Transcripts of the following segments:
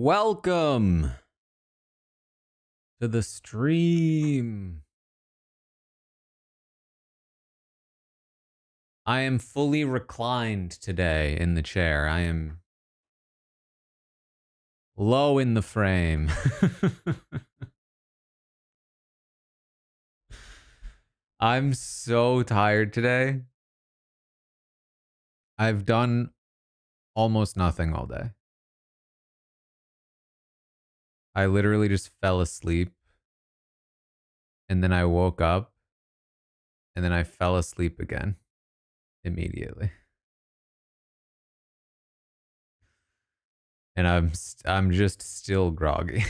Welcome to the stream. I am fully reclined today in the chair. I am low in the frame. I'm so tired today. I've done almost nothing all day. I literally just fell asleep. And then I woke up. And then I fell asleep again immediately. And I'm just still groggy.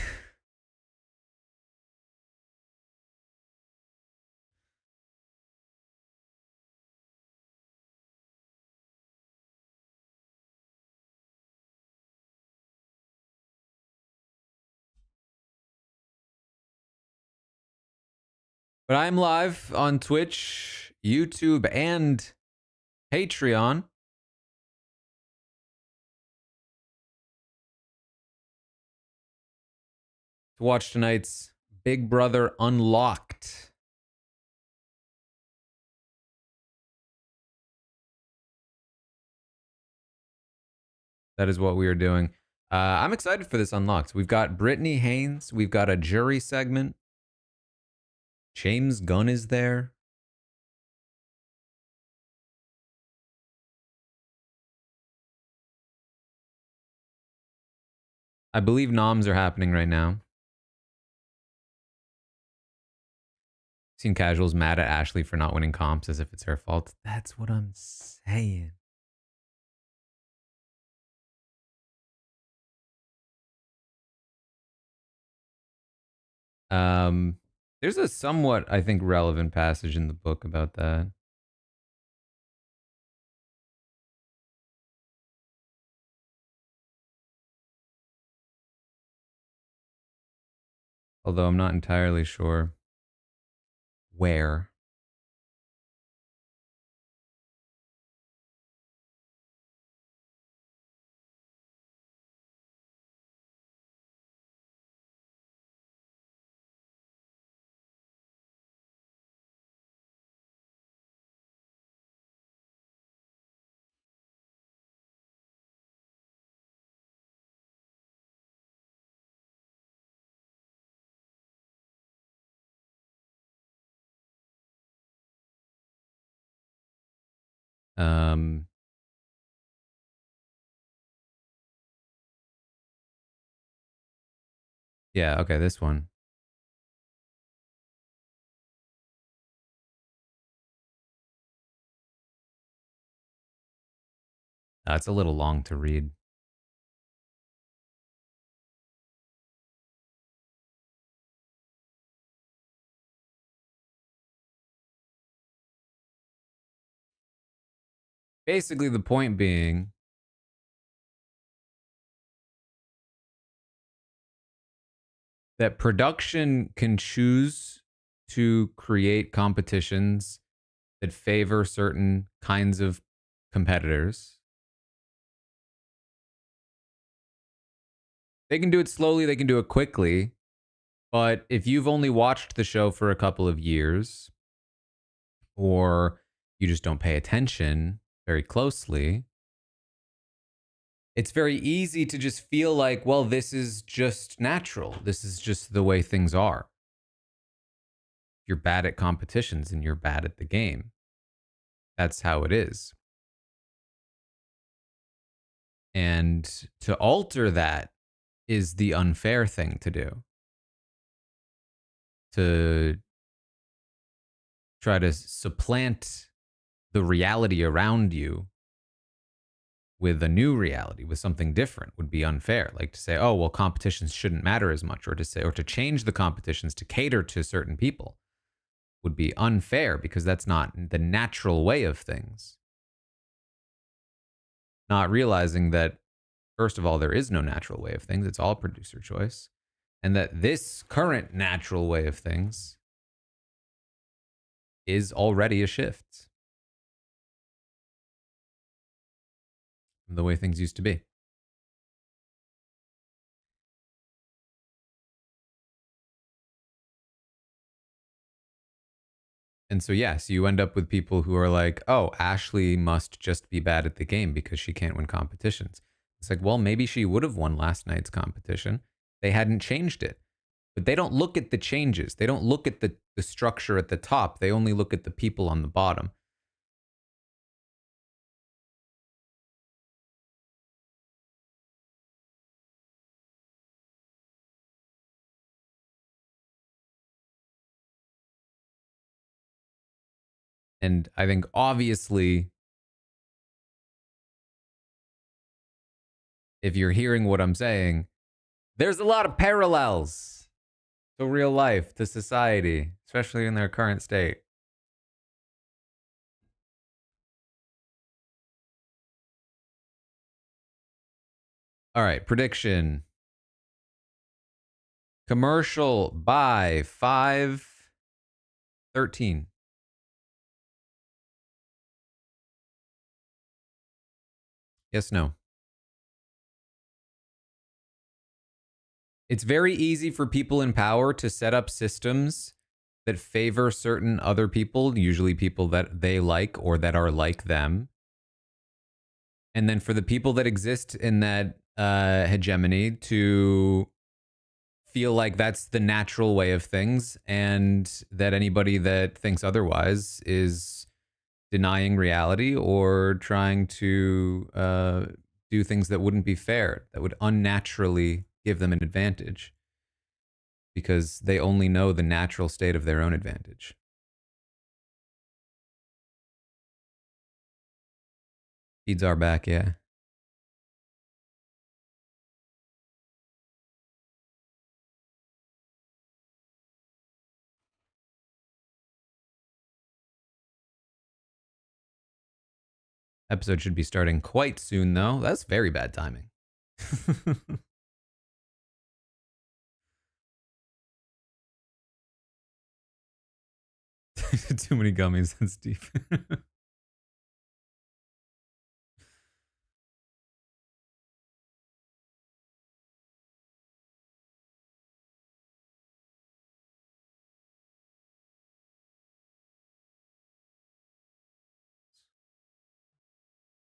But I'm live on Twitch, YouTube, and Patreon. To watch tonight's Big Brother Unlocked. That is what we are doing. I'm excited for this Unlocked. We've got Britney Haynes. We've got a jury segment. James Gunn is there. I believe noms are happening right now. Seen casuals mad at Ashley for not winning comps as if it's her fault. That's what I'm saying. There's a somewhat, I think, relevant passage in the book about that. Although I'm not entirely sure where. Yeah, okay, this one. It's a little long to read. Basically, the point being that production can choose to create competitions that favor certain kinds of competitors. They can do it slowly, they can do it quickly. But if you've only watched the show for a couple of years, or you just don't pay attention very closely, it's very easy to just feel like, well, this is just natural. This is just the way things are. You're bad at competitions and you're bad at the game. That's how it is. And to alter that is the unfair thing to do. To try to supplant the reality around you with a new reality, with something different, would be unfair. Like to say, oh, well, competitions shouldn't matter as much, or to say, or to change the competitions to cater to certain people would be unfair because that's not the natural way of things. Not realizing that, first of all, there is no natural way of things. It's all producer choice. And that this current natural way of things is already a shift from the way things used to be. And so, yes, you end up with people who are like, oh, Ashley must just be bad at the game because she can't win competitions. It's like, well, maybe she would have won last night's competition. They hadn't changed it. But they don't look at the changes. They don't look at the structure at the top. They only look at the people on the bottom. And I think obviously, if you're hearing what I'm saying, there's a lot of parallels to real life, to society, especially in their current state. All right, prediction. Commercial by 5:13. Yes, no. It's very easy for people in power to set up systems that favor certain other people, usually people that they like or that are like them. And then for the people that exist in that hegemony to feel like that's the natural way of things, and that anybody that thinks otherwise is denying reality or trying to do things that wouldn't be fair, that would unnaturally give them an advantage because they only know the natural state of their own advantage. Feeds are back, yeah. Episode should be starting quite soon, though. That's very bad timing. Too many gummies. That's deep.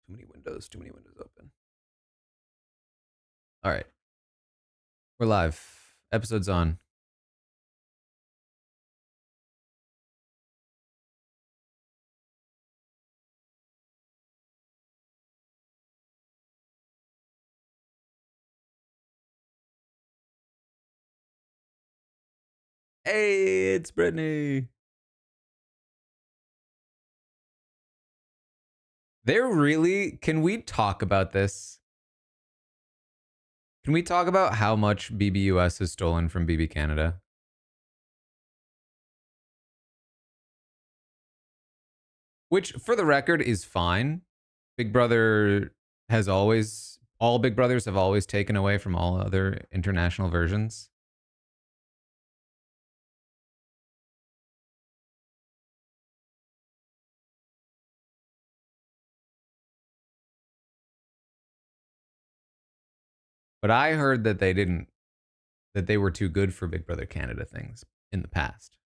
Too many windows. Too many windows open. All right. We're live. Episode's on. Hey, it's Britney. They're really. Can we talk about this? Can we talk about how much BBUS is stolen from BB Canada? Which, for the record, is fine. Big Brother has always, all Big Brothers have always taken away from all other international versions. But I heard that they didn't, that they were too good for Big Brother Canada things in the past.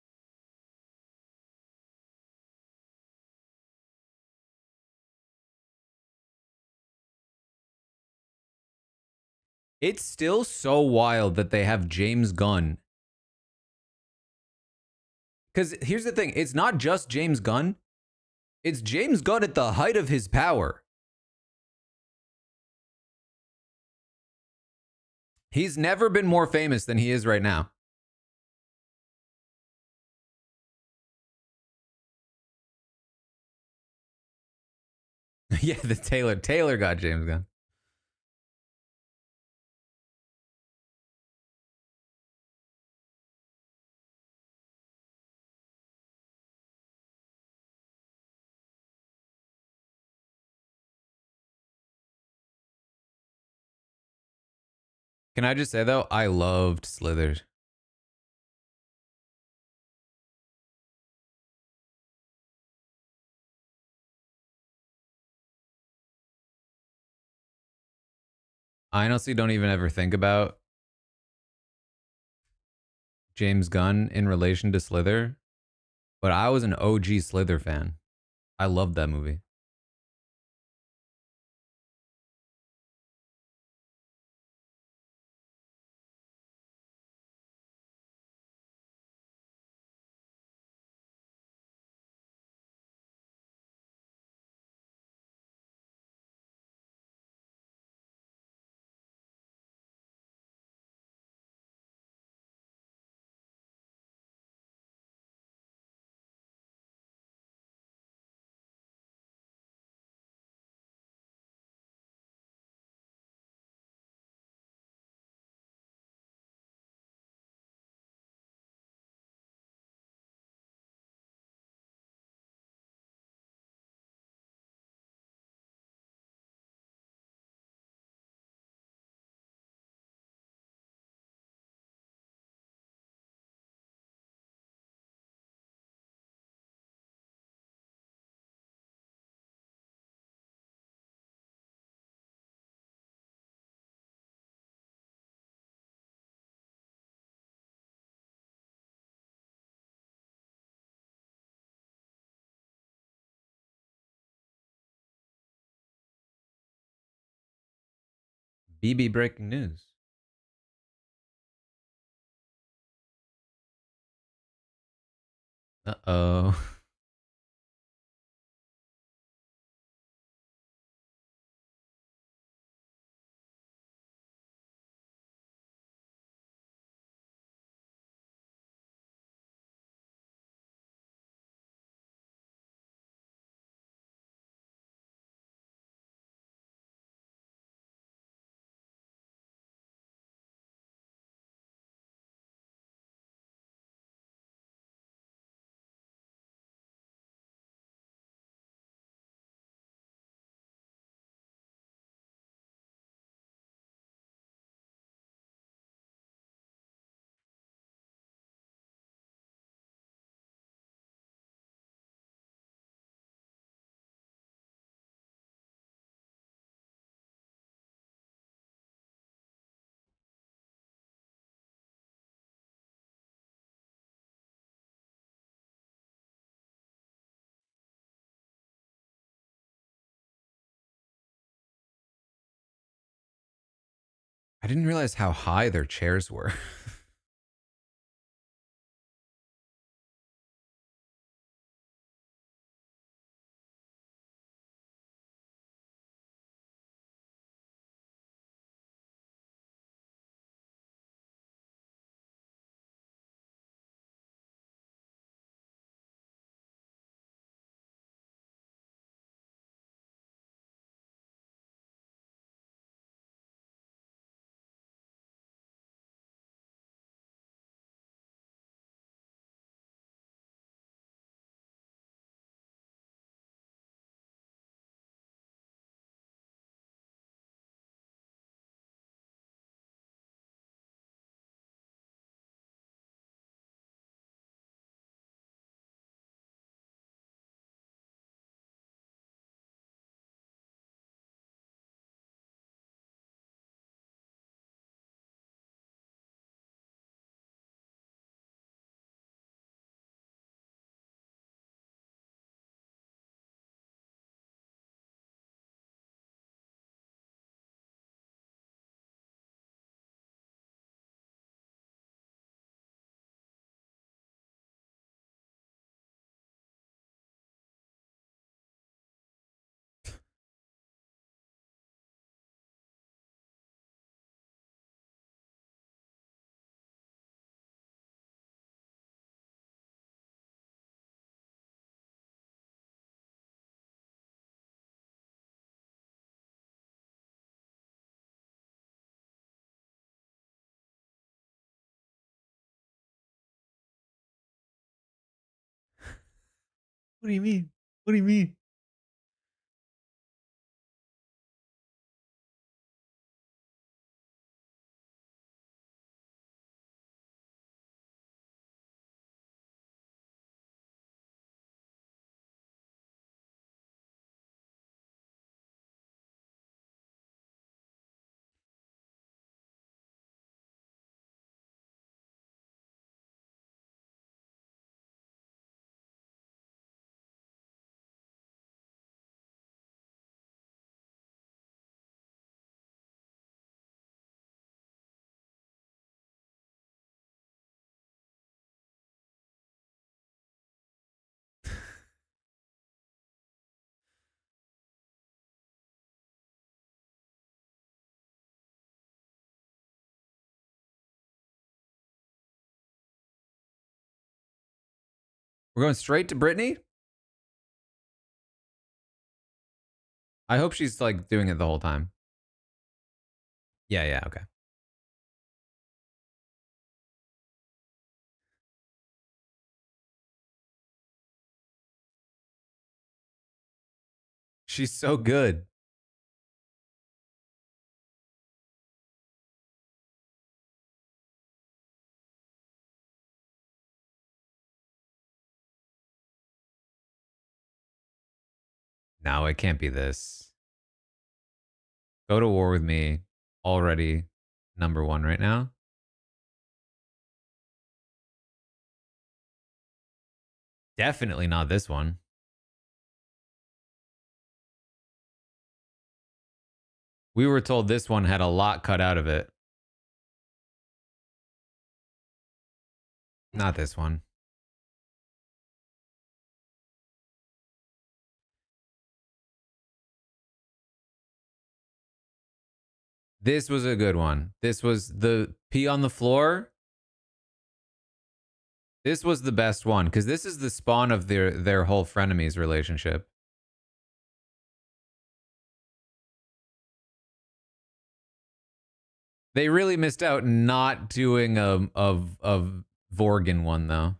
It's still so wild that they have James Gunn. Because here's the thing, it's not just James Gunn. It's James Gunn at the height of his power. He's never been more famous than he is right now. Yeah, the Taylor got James Gunn. Can I just say though, I loved Slither. I honestly don't even ever think about James Gunn in relation to Slither. But I was an OG Slither fan. I loved that movie. BB breaking news. Uh oh. I didn't realize how high their chairs were. What do you mean? What do you mean? We're going straight to Britney? I hope she's like doing it the whole time. Yeah, yeah, okay. She's so good. No, it can't be this. Go to war with me. Already number one right now. Definitely not this one. We were told this one had a lot cut out of it. Not this one. This was a good one. This was the pee on the floor. This was the best one because this is the spawn of their whole frenemies relationship. They really missed out not doing a Vorgan one though.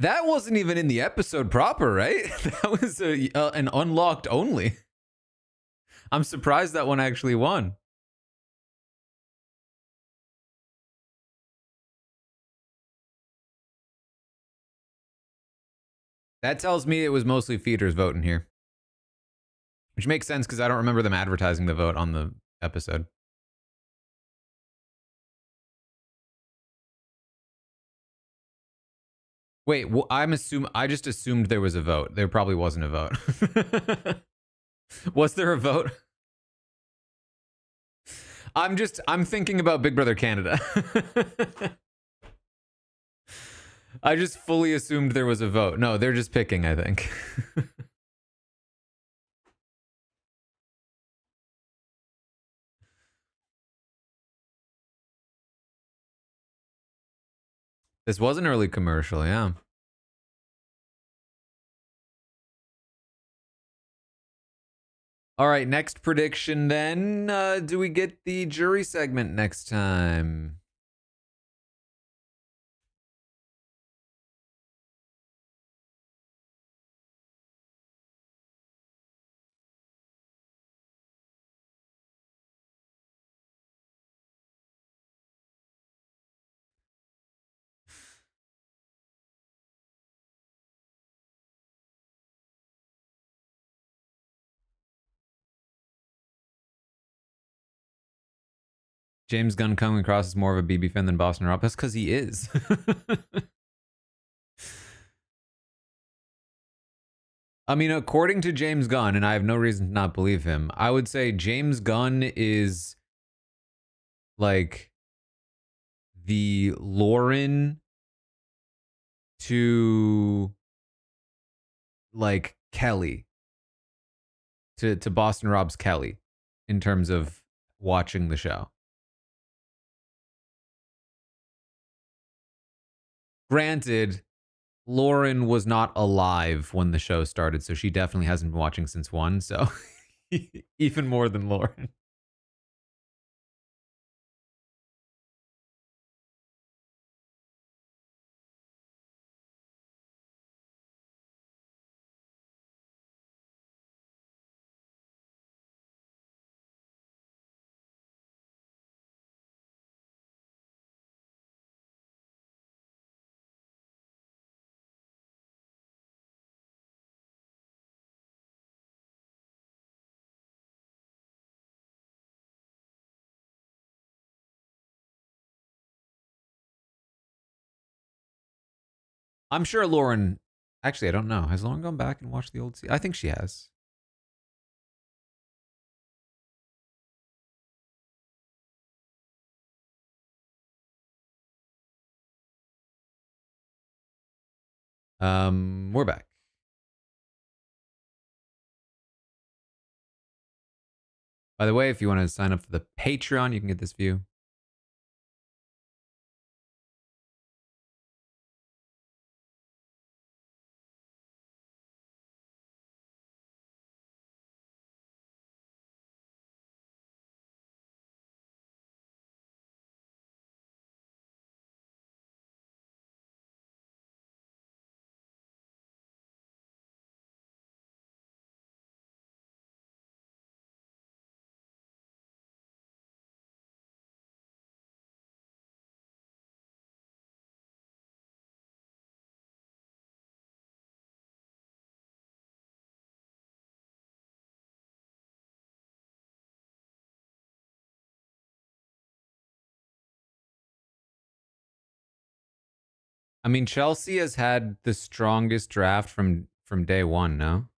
That wasn't even in the episode proper, right? That was an unlocked only. I'm surprised that one actually won. That tells me it was mostly feeders voting here. Which makes sense because I don't remember them advertising the vote on the episode. Wait, well, I just assumed there was a vote. There probably wasn't a vote. Was there a vote? I'm thinking about Big Brother Canada. I just fully assumed there was a vote. No, they're just picking, I think. This was an early commercial, yeah. All right, next prediction then. Do we get the jury segment next time? James Gunn coming across as more of a BB fan than Boston Rob. That's because he is. I mean, according to James Gunn, and I have no reason to not believe him, I would say James Gunn is like the Lauren to like Kelly to Boston Rob's Kelly in terms of watching the show. Granted, Lauren was not alive when the show started, so she definitely hasn't been watching since one, so even more than Lauren. I'm sure Lauren. Actually, I don't know. Has Lauren gone back and watched the old season? I think she has. We're back. By the way, if you want to sign up for the Patreon, you can get this view. I mean, Chelsea has had the strongest draft from day one, no?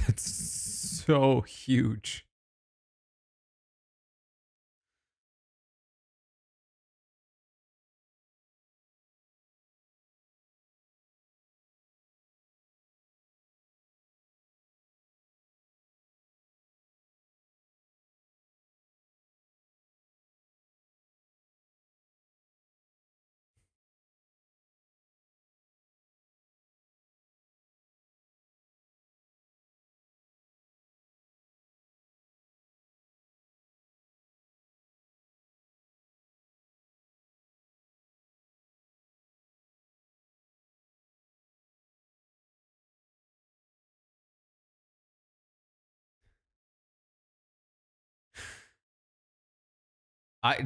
That's so huge.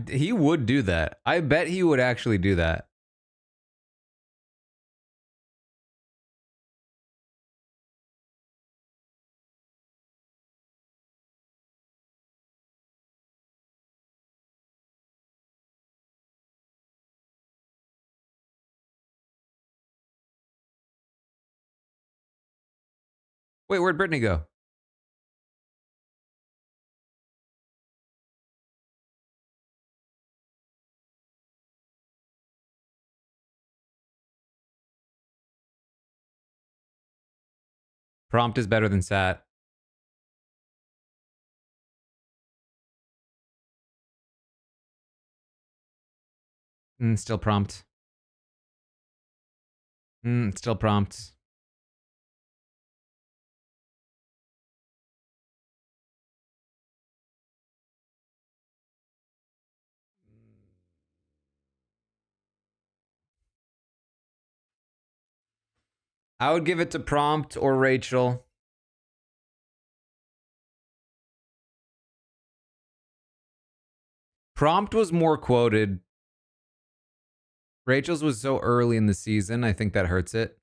He would do that. I bet he would actually do that. Wait, where'd Britney go? Prompt is better than sat. Still prompt. Still prompt. I would give it to prompt or Rachel. Prompt was more quoted. Rachel's was so early in the season. I think that hurts it.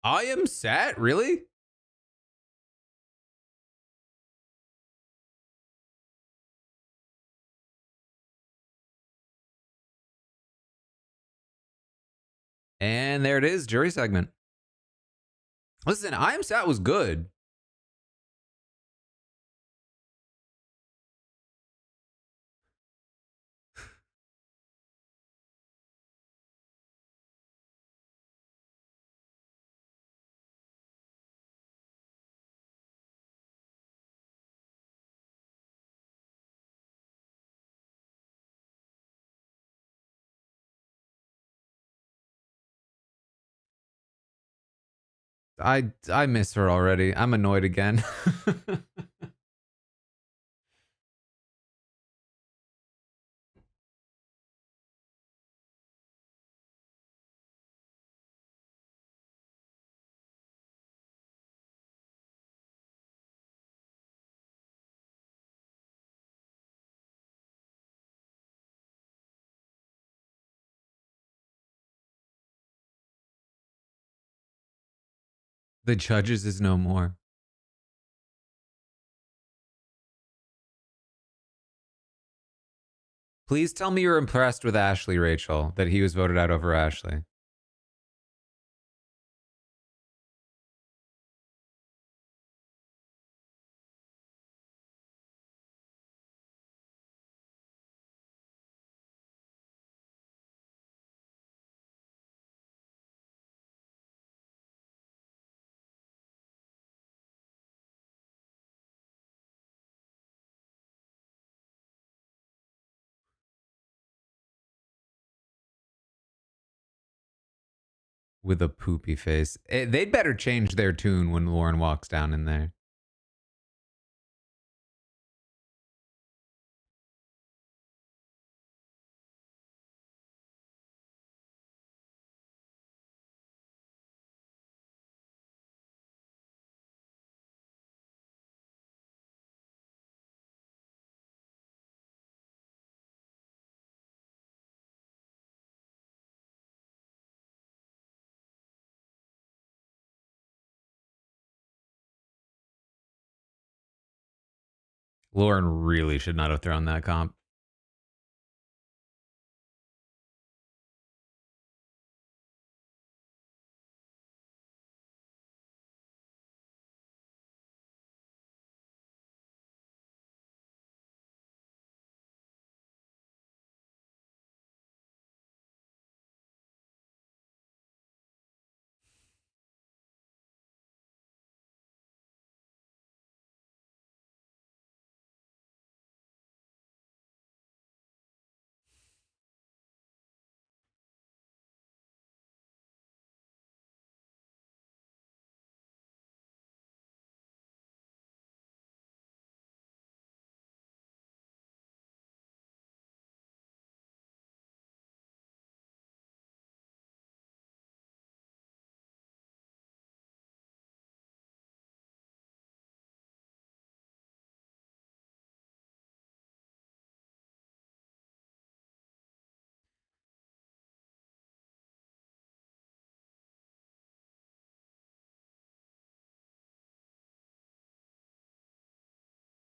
I am set? Really? And there it is, jury segment. Listen, I am sat was good. I miss her already. I'm annoyed again. The judges is no more. Please tell me you're impressed with Ashley, Rachel, that he was voted out over Ashley. With a poopy face. They'd better change their tune when Lauren walks down in there. Lauren really should not have thrown that comp.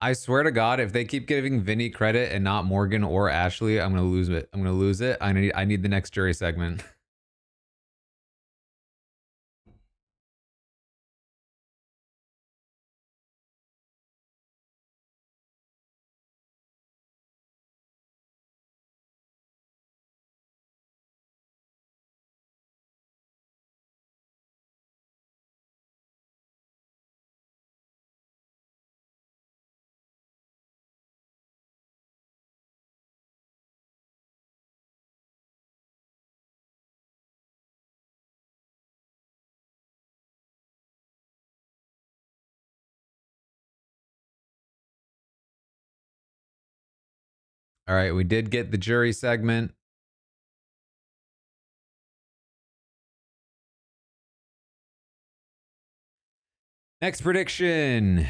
I swear to God, if they keep giving Vinny credit and not Morgan or Ashley, I'm gonna lose it. I'm gonna lose it. I need the next jury segment. All right, we did get the jury segment. Next prediction.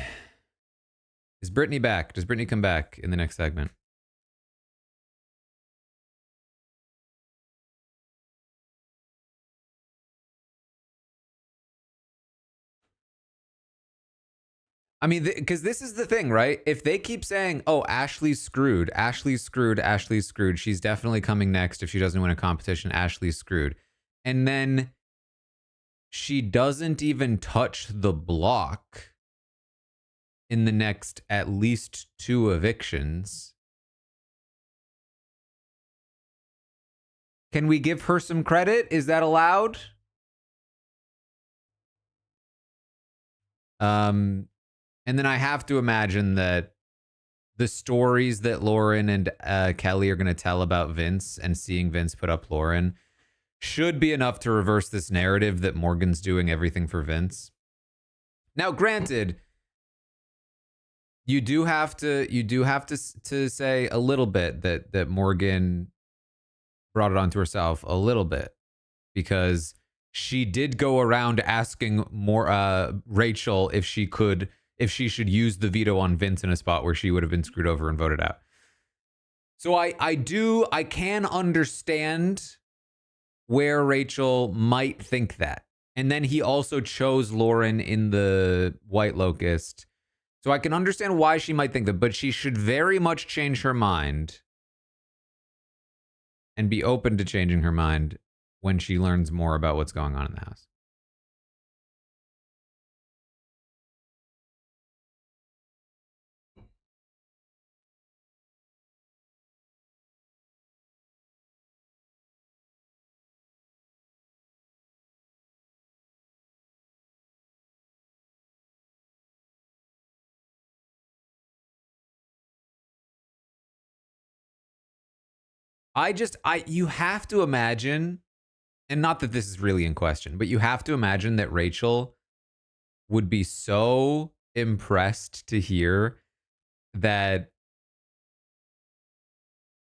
Is Britney back? Does Britney come back in the next segment? I mean, because this is the thing, right? If they keep saying, oh, Ashley's screwed, Ashley's screwed, Ashley's screwed, she's definitely coming next if she doesn't win a competition, Ashley's screwed. And then she doesn't even touch the block in the next at least 2 evictions. Can we give her some credit? Is that allowed? And then I have to imagine that the stories that Lauren and Kelly are going to tell about Vince and seeing Vince put up Lauren should be enough to reverse this narrative that Morgan's doing everything for Vince. Now, granted, you do have to say a little bit that Morgan brought it onto herself a little bit, because she did go around asking Rachel if she should use the veto on Vince in a spot where she would have been screwed over and voted out. So I can understand where Rachel might think that. And then he also chose Lauren in the White Locust. So I can understand why she might think that, but she should very much change her mind and be open to changing her mind when she learns more about what's going on in the house. You have to imagine, and not that this is really in question, but you have to imagine that Rachel would be so impressed to hear that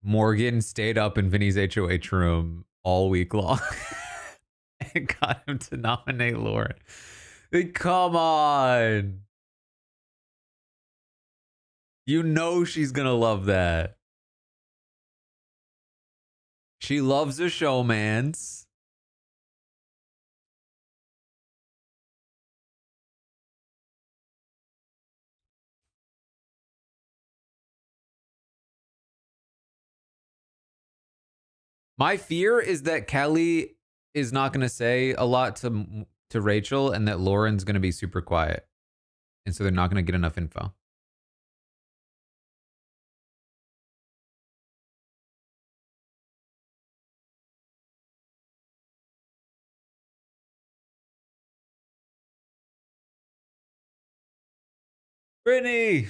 Morgan stayed up in Vinny's HOH room all week long and got him to nominate Lauren. Come on. You know she's going to love that. She loves a showmance. My fear is that Kelly is not going to say a lot to Rachel and that Lauren's going to be super quiet. And so they're not going to get enough info. Britney!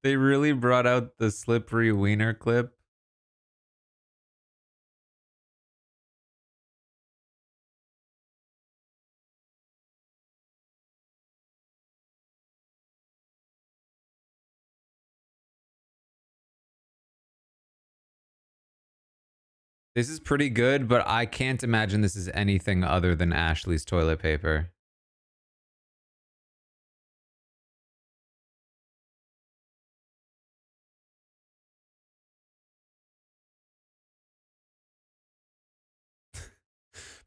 They really brought out the slippery wiener clip. This is pretty good, but I can't imagine this is anything other than Ashley's toilet paper.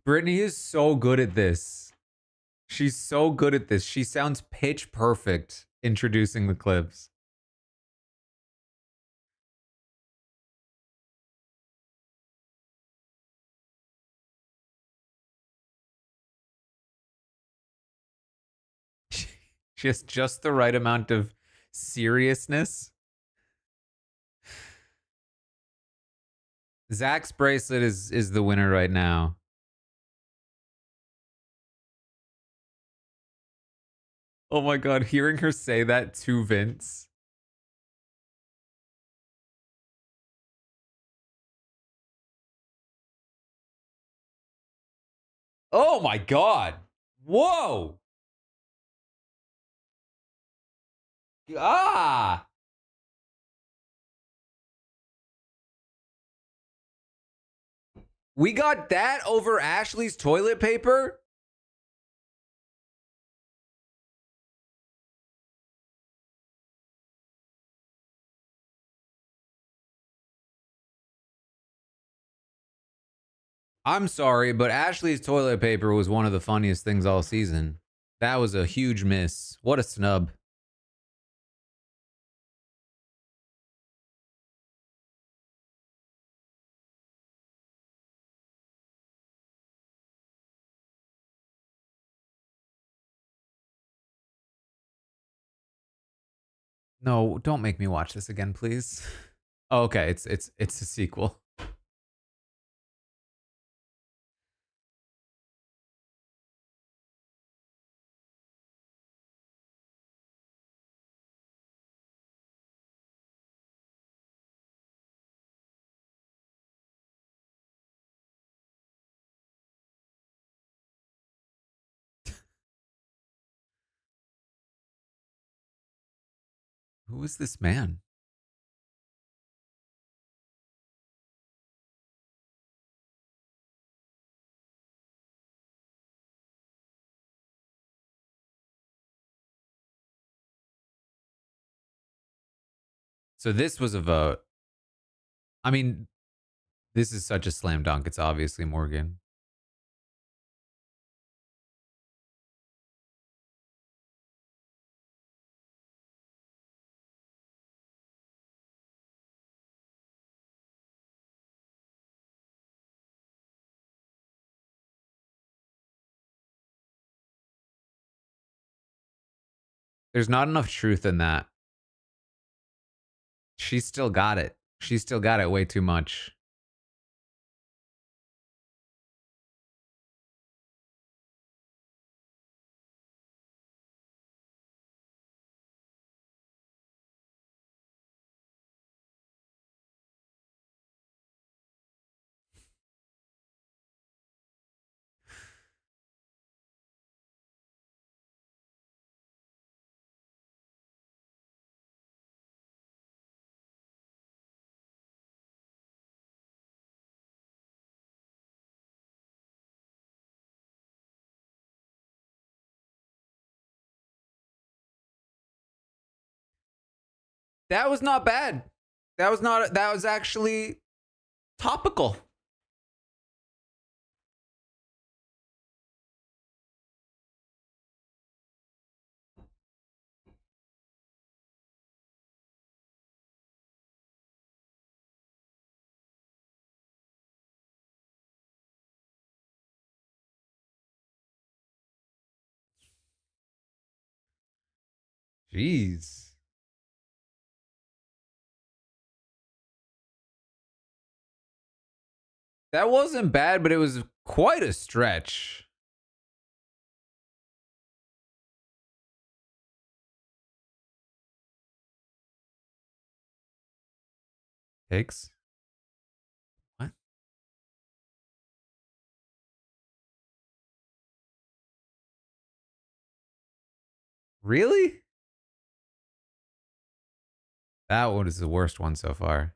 Britney is so good at this. She's so good at this. She sounds pitch perfect introducing the clips. She has just the right amount of seriousness. Zach's bracelet is the winner right now. Oh my god, hearing her say that to Vince. Oh my god. Whoa. Ah. We got that over Ashley's toilet paper? I'm sorry, but Ashley's toilet paper was one of the funniest things all season. That was a huge miss. What a snub. No, don't make me watch this again, please. Oh, okay, it's a sequel. Who is this man? So this was a vote. I mean, this is such a slam dunk. It's obviously Morgan. There's not enough truth in that. She still got it. She still got it way too much. That was not bad. That was not. That was actually topical. Jeez. That wasn't bad, but it was quite a stretch. Takes? What? Really? That one is the worst one so far.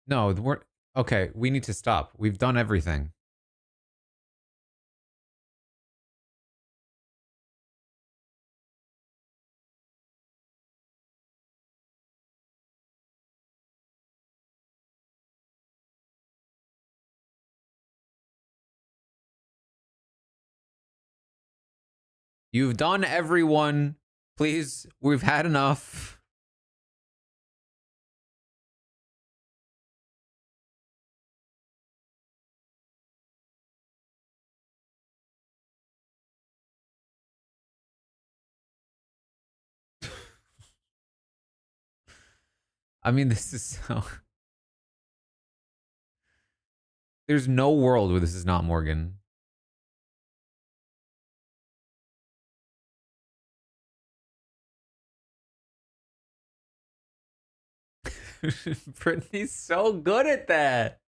No, we're okay. We need to stop. We've done everything. You've done everyone. Please, we've had enough. I mean, this is so. There's no world where this is not Morgan. Britney's so good at that.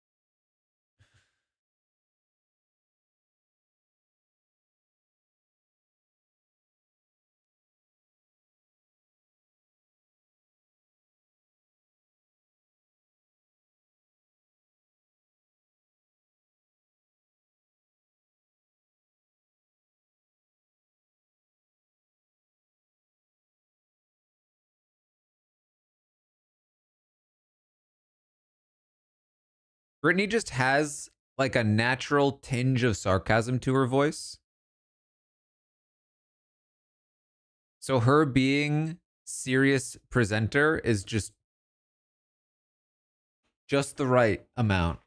Britney just has like a natural tinge of sarcasm to her voice. So her being serious presenter is just the right amount.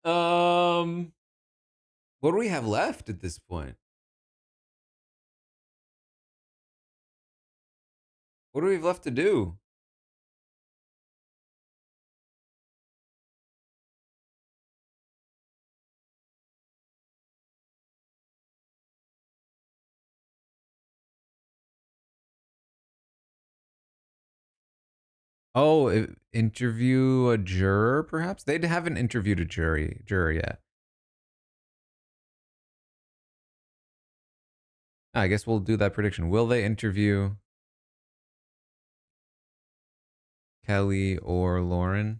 um, what do we have left at this point? What do we have left to do? Oh, interview a juror, perhaps? They haven't interviewed a juror yet. I guess we'll do that prediction. Will they interview Kelly or Lauren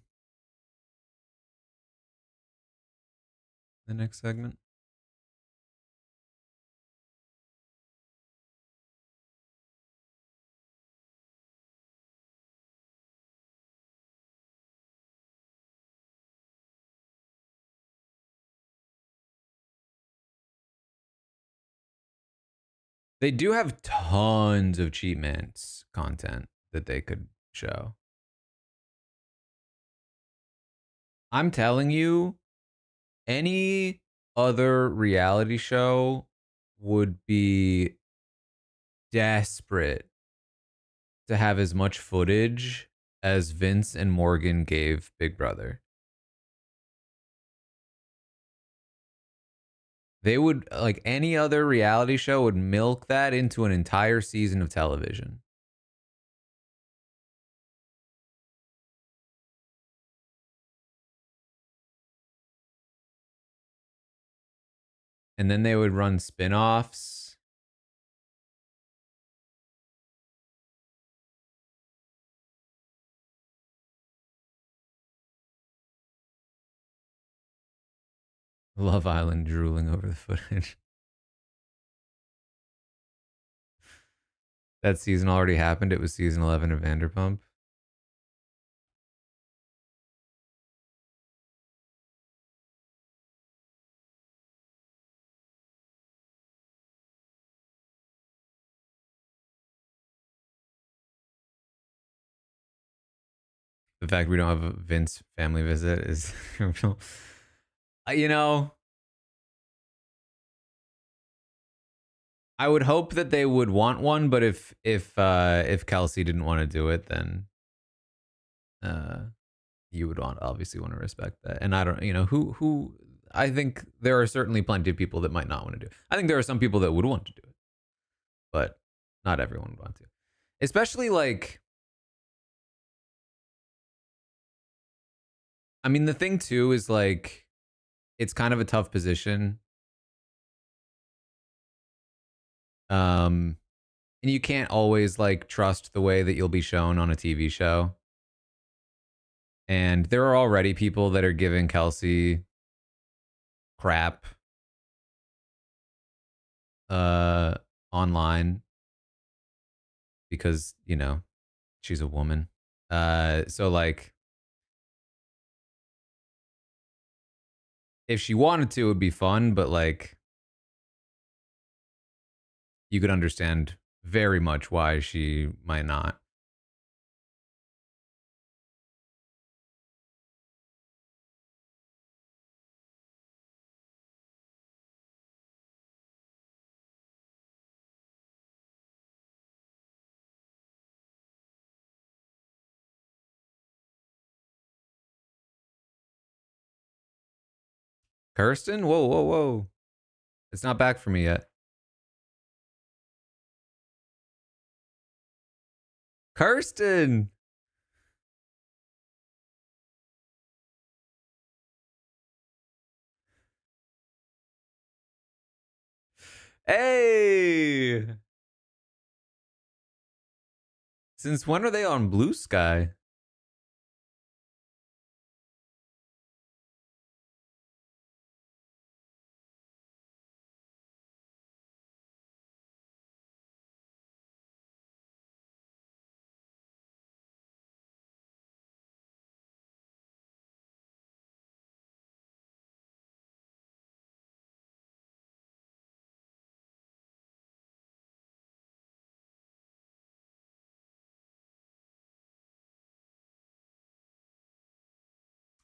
the next segment? They do have tons of Cheat Man's content that they could show. I'm telling you, any other reality show would be desperate to have as much footage as Vince and Morgan gave Big Brother. They would, like any other reality show, would milk that into an entire season of television. And then they would run spin-offs. Love Island drooling over the footage. That season already happened. It was season 11 of Vanderpump. The fact we don't have a Vince family visit is real. You know, I would hope that they would want one, but if Kelsey didn't want to do it, then uh you would obviously want to respect that. And I don't, who I think there are certainly plenty of people that might not want to do it. I think there are some people that would want to do it, but not everyone would want to. Especially like, I mean, the thing too is like, it's kind of a tough position. And you can't always like trust the way that you'll be shown on a TV show. And there are already people that are giving Kelsey crap online because, she's a woman. So like, if she wanted to, it would be fun, but like, you could understand very much why she might not. Kirsten? Whoa, whoa, whoa. It's not back for me yet. Kirsten! Hey! Since when are they on Blue Sky?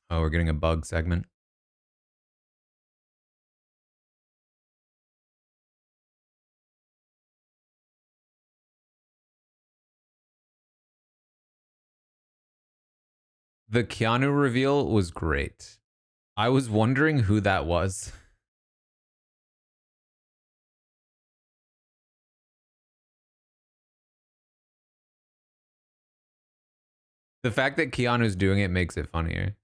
Oh, we're getting a bug segment. The Keanu reveal was great. I was wondering who that was. The fact that Keanu's doing it makes it funnier.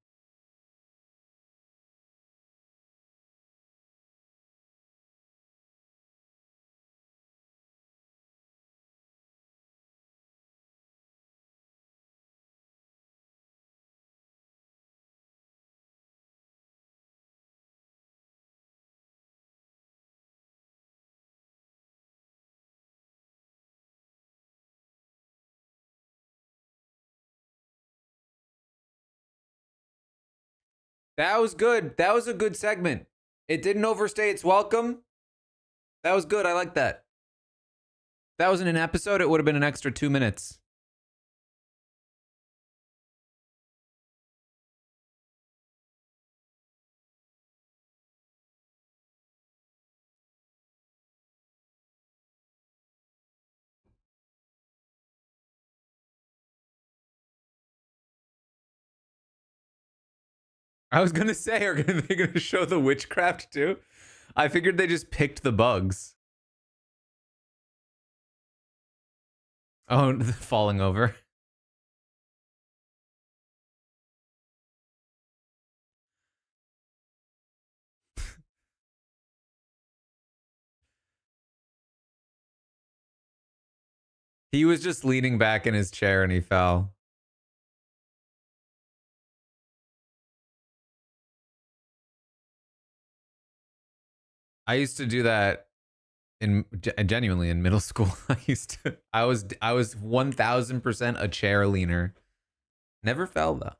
That was good. That was a good segment. It didn't overstay its welcome. That was good. I like that. If that wasn't an episode, it would have been an extra 2 minutes. I was gonna say, are they gonna show the witchcraft too? I figured they just picked the bugs. Oh, falling over. He was just leaning back in his chair and he fell. I used to do that genuinely in middle school. I was 1000% a chair leaner. Never fell though.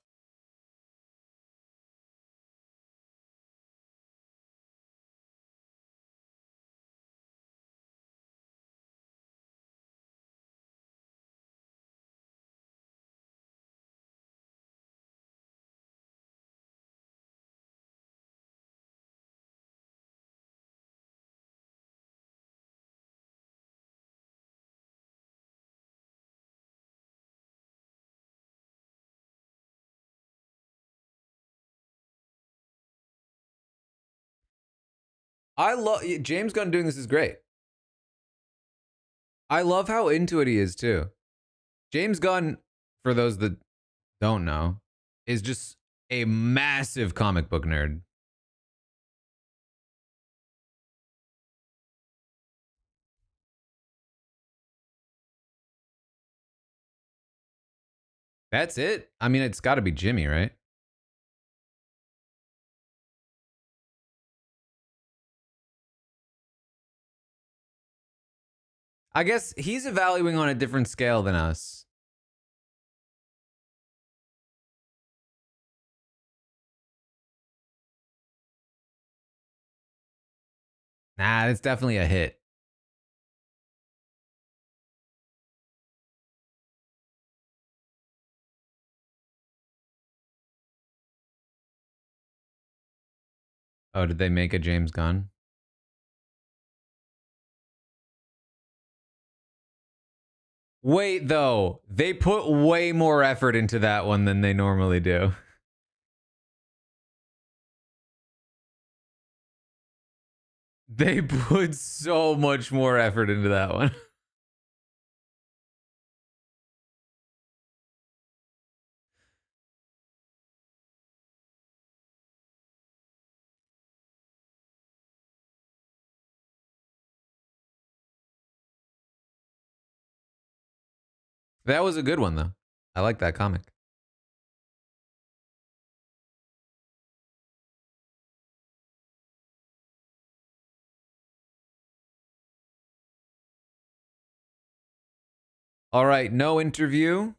I love James Gunn doing this is great. I love how into it he is too. James Gunn, for those that don't know, is just a massive comic book nerd. That's it. I mean, it's got to be Jimmy, right? I guess he's evaluating on a different scale than us. Nah, it's definitely a hit. Oh, did they make a James Gunn? Wait, though. They put way more effort into that one than they normally do. They put so much more effort into that one. That was a good one, though. I like that comic. All right, no interview.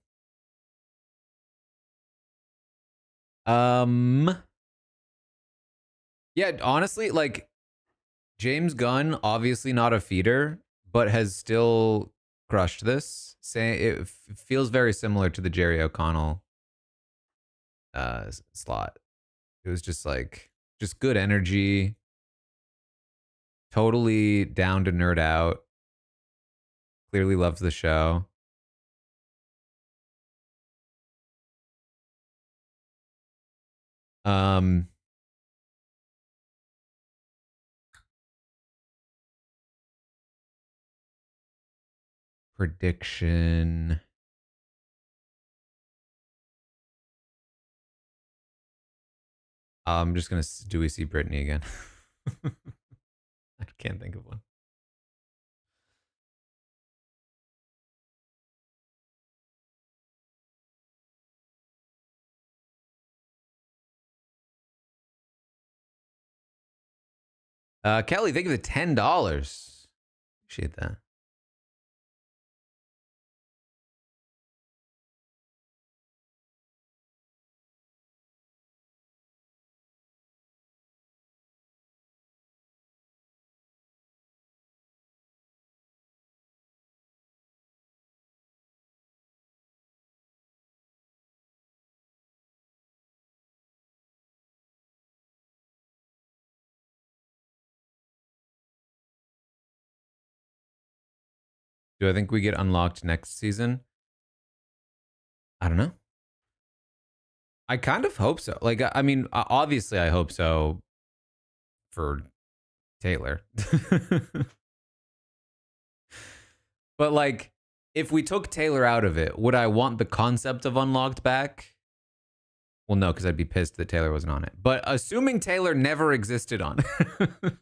Yeah, honestly, like James Gunn, obviously not a feeder, but has still crushed this. Say it feels very similar to the Jerry O'Connell slot. It was just like, just good energy, totally down to nerd out. Clearly loves the show. Um, prediction. I'm just gonna. Do we see Britney again? I can't think of one. Kelly, thank you for the $10. Appreciate that. Do I think we get unlocked next season? I don't know. I kind of hope so. Like, I mean, obviously, I hope so for Taylor. But like, if we took Taylor out of it, would I want the concept of unlocked back? Well, no, because I'd be pissed that Taylor wasn't on it. But assuming Taylor never existed on it,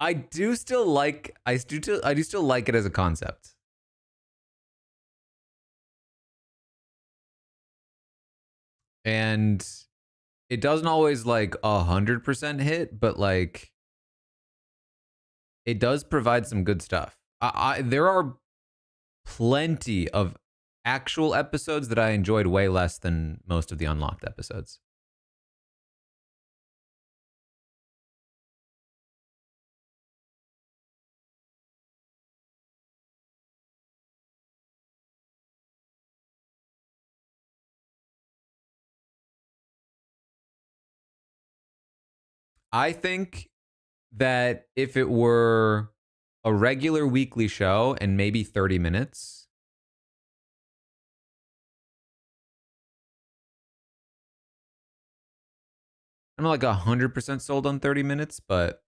I do still like it as a concept. And it doesn't always like 100% hit, but like it does provide some good stuff. There are plenty of actual episodes that I enjoyed way less than most of the unlocked episodes. I think that if it were a regular weekly show and maybe 30 minutes, I'm not like 100% sold on 30 minutes, but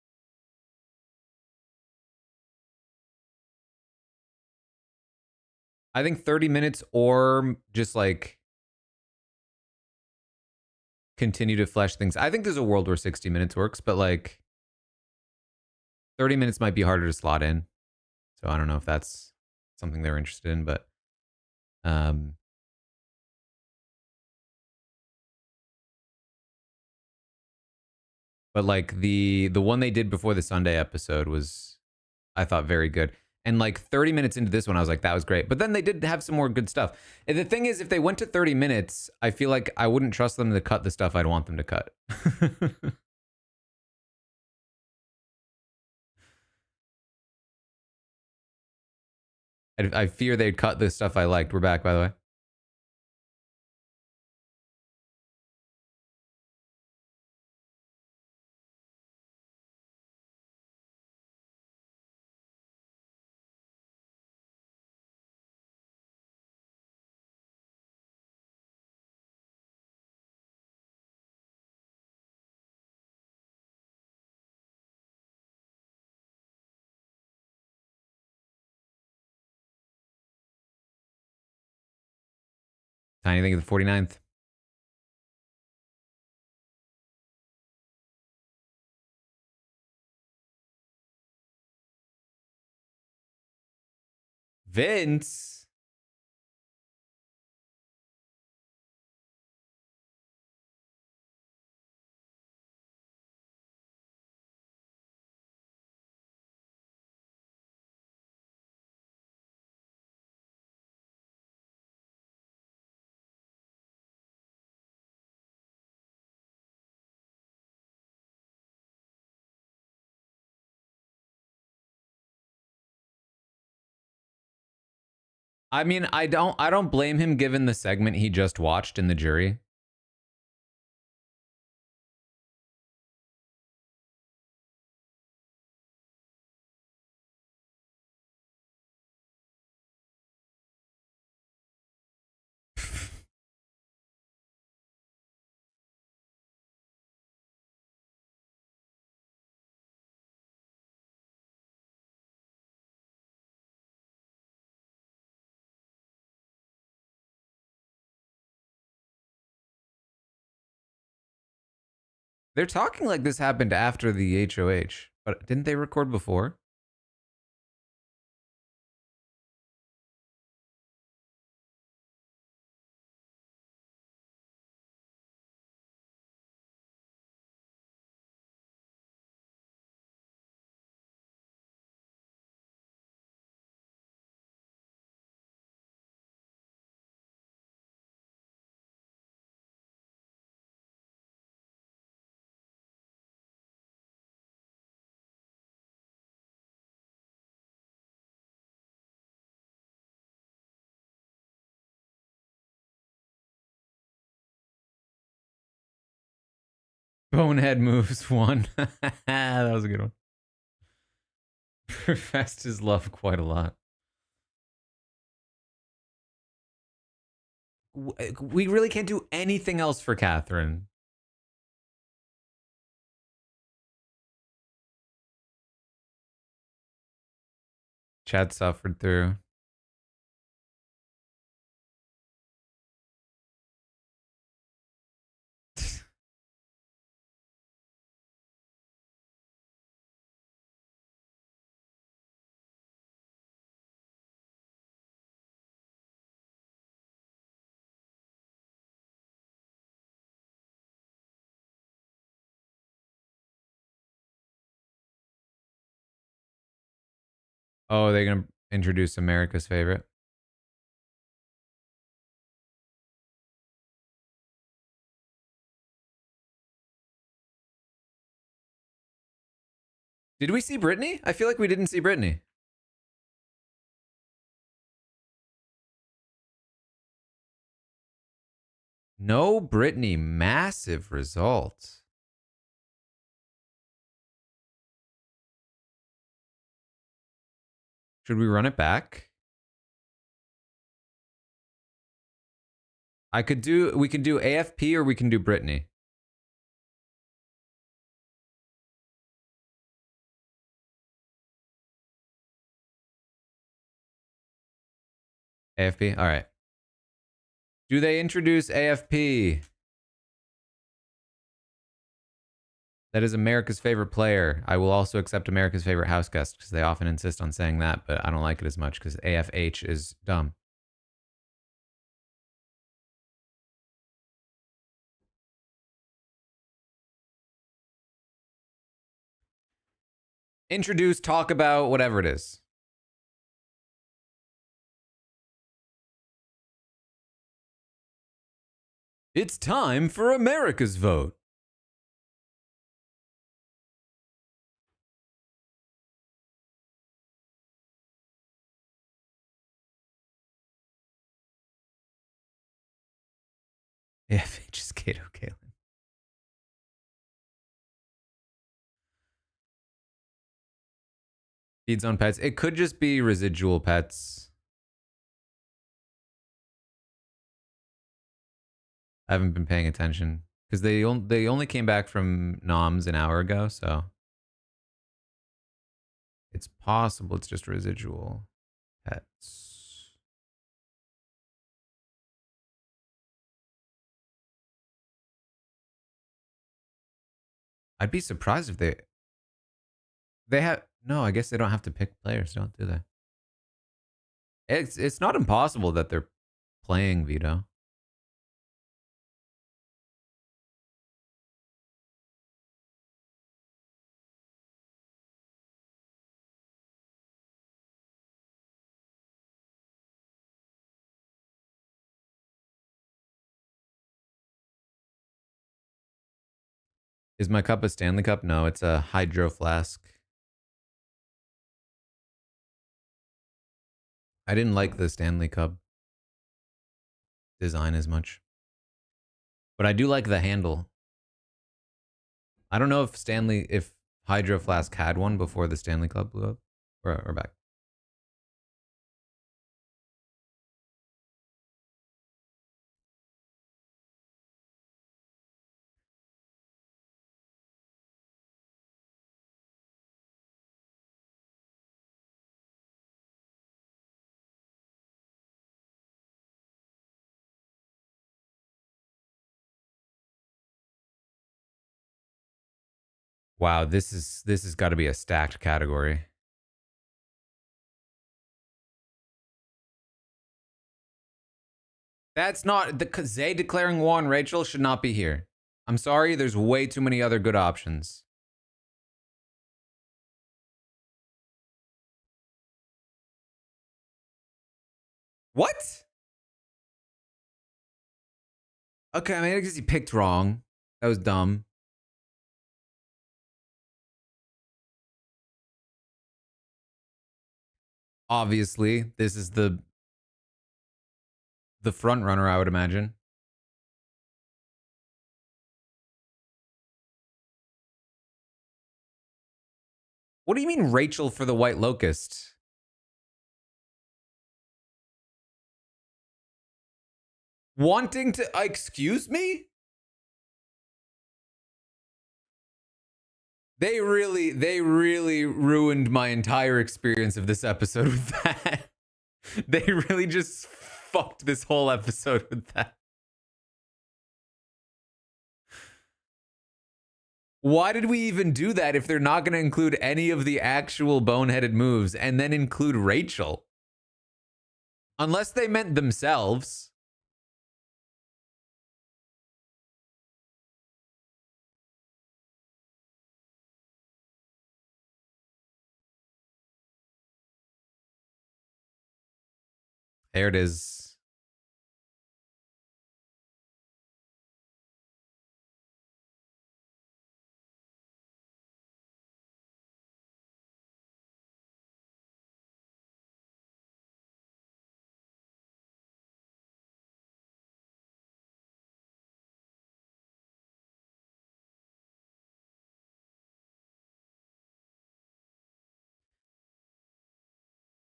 I think 30 minutes or just like continue to flesh things. I think there's a world where 60 minutes works, but like 30 minutes might be harder to slot in. So I don't know if that's something they're interested in, but um but like the one they did before the Sunday episode was, I thought, very good. And like 30 minutes into this one, I was like, that was great. But then they did have some more good stuff. And the thing is, if they went to 30 minutes, I feel like I wouldn't trust them to cut the stuff I'd want them to cut. I fear they'd cut the stuff I liked. We're back, by the way. Tiny thing of the 49th. Vince. I mean, I don't blame him given the segment he just watched in the jury. They're talking like this happened after the HOH, but didn't they record before? Bonehead moves one. That was a good one. Professed his love quite a lot. We really can't do anything else for Catherine. Chad suffered through. Oh, they're gonna introduce America's favorite. Did we see Britney? I feel like we didn't see Britney. No Britney. Massive result. Should we run it back? We can do AFP or we can do Britney. AFP? All right. Do they introduce AFP? That is America's favorite player. I will also accept America's favorite house guest because they often insist on saying that, but I don't like it as much because AFH is dumb. Introduce, talk about, whatever it is. It's time for America's vote. AFH is Kato Kalin. Feeds on pets. It could just be residual pets. I haven't been paying attention because they only came back from noms an hour ago, so it's possible it's just residual pets. I'd be surprised if they have no. I guess they don't have to pick players, don't do they? It's not impossible that they're playing Vito. Is my cup a Stanley Cup? No, it's a hydro flask. I didn't like the Stanley Cup design as much, but I do like the handle. I don't know if Hydro Flask had one before the Stanley Cup blew up, or back. Wow, this has got to be a stacked category. That's not the Zay declaring war on Rachel should not be here. I'm sorry, there's way too many other good options. What? Okay, I mean, I guess he picked wrong. That was dumb. Obviously, this is the front runner, I would imagine. What do you mean Rachel for the White Locust? Wanting to excuse me? They really ruined my entire experience of this episode with that. They really just fucked this whole episode with that. Why did we even do that if they're not going to include any of the actual boneheaded moves and then include Rachel? Unless they meant themselves. There it is.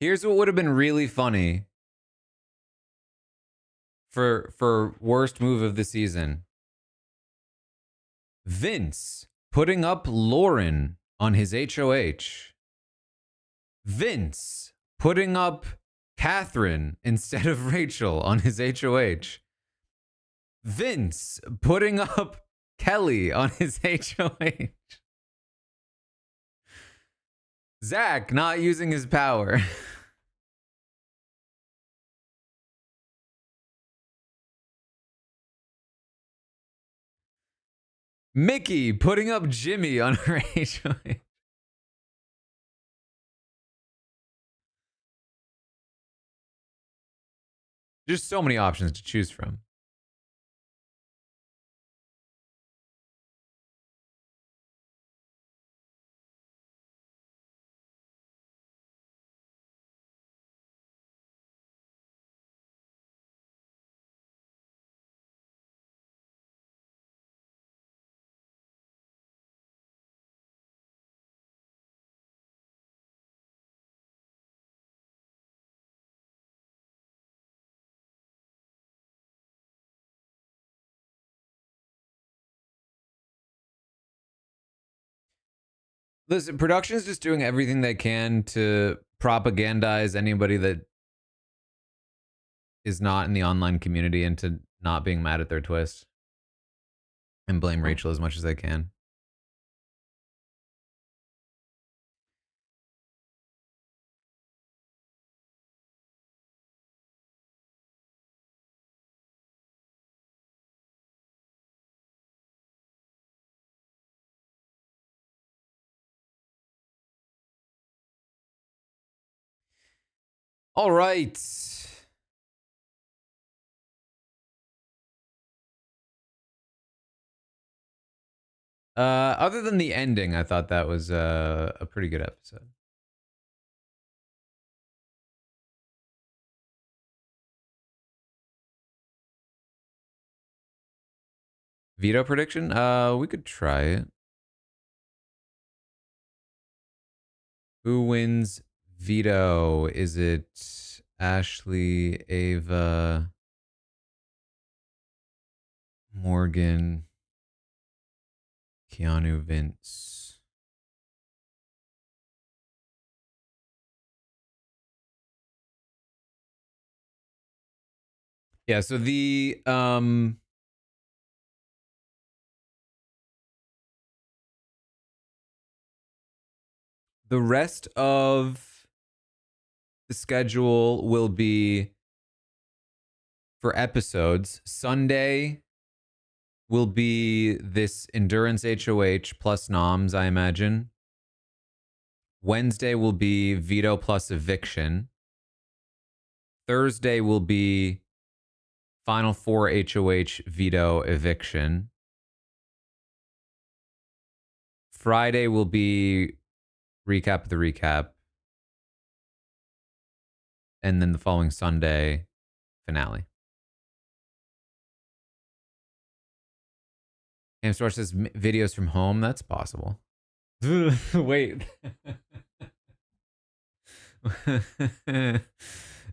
Here's what would have been really funny for worst move of the season. Vince putting up Lauren on his HOH. Vince putting up Catherine instead of Rachel on his HOH. Vince putting up Kelly on his HOH. Zach not using his power. Mickey putting up Jimmy on her HOH. Just so many options to choose from. Listen, production's just doing everything they can to propagandize anybody that is not in the online community into not being mad at their twist and blame Rachel as much as they can. All right. Other than the ending, I thought that was a pretty good episode. Veto prediction? We could try it. Who wins veto? Is it Ashley, Ava, Morgan, Keanu, Vince? Yeah, so the rest of the schedule will be for episodes. Sunday will be this endurance HOH plus noms, I imagine. Wednesday will be veto plus eviction. Thursday will be final four HOH veto eviction. Friday will be recap of the recap. And then the following Sunday, finale. Hamstar says videos from home. That's possible. Wait.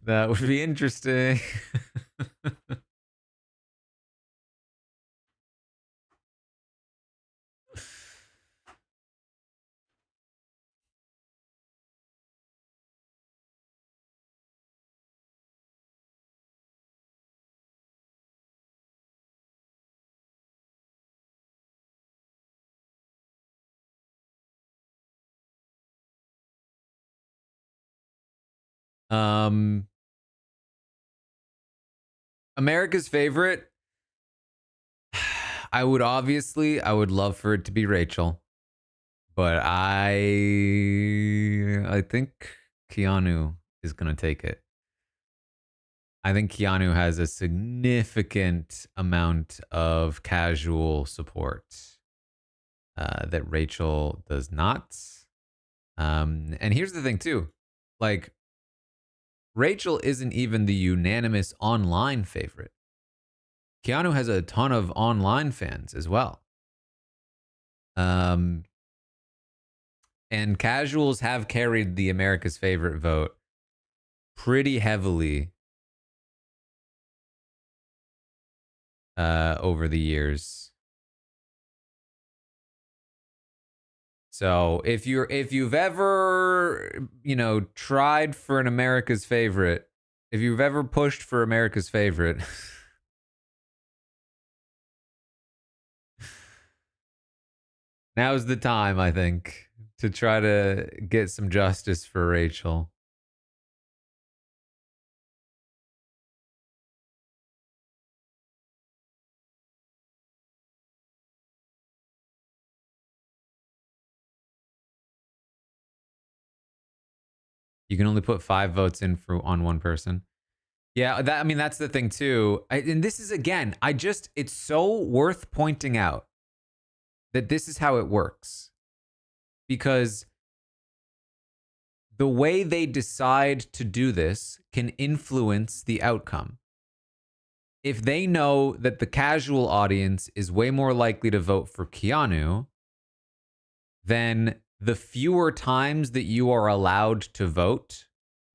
That would be interesting. America's favorite. I would love for it to be Rachel, but I think Keanu is gonna take it. I think Keanu has a significant amount of casual support that Rachel does not. And here's the thing too, like Rachel isn't even the unanimous online favorite. Keanu has a ton of online fans as well. And casuals have carried the America's favorite vote pretty heavily over the years. So if you've ever, tried for an America's favorite, if you've ever pushed for America's favorite, now's the time, I think, to try to get some justice for Rachel. You can only put 5 votes in on one person. Yeah, that's the thing too. And this is, again, it's so worth pointing out that this is how it works. Because the way they decide to do this can influence the outcome. If they know that the casual audience is way more likely to vote for Keanu, then the fewer times that you are allowed to vote,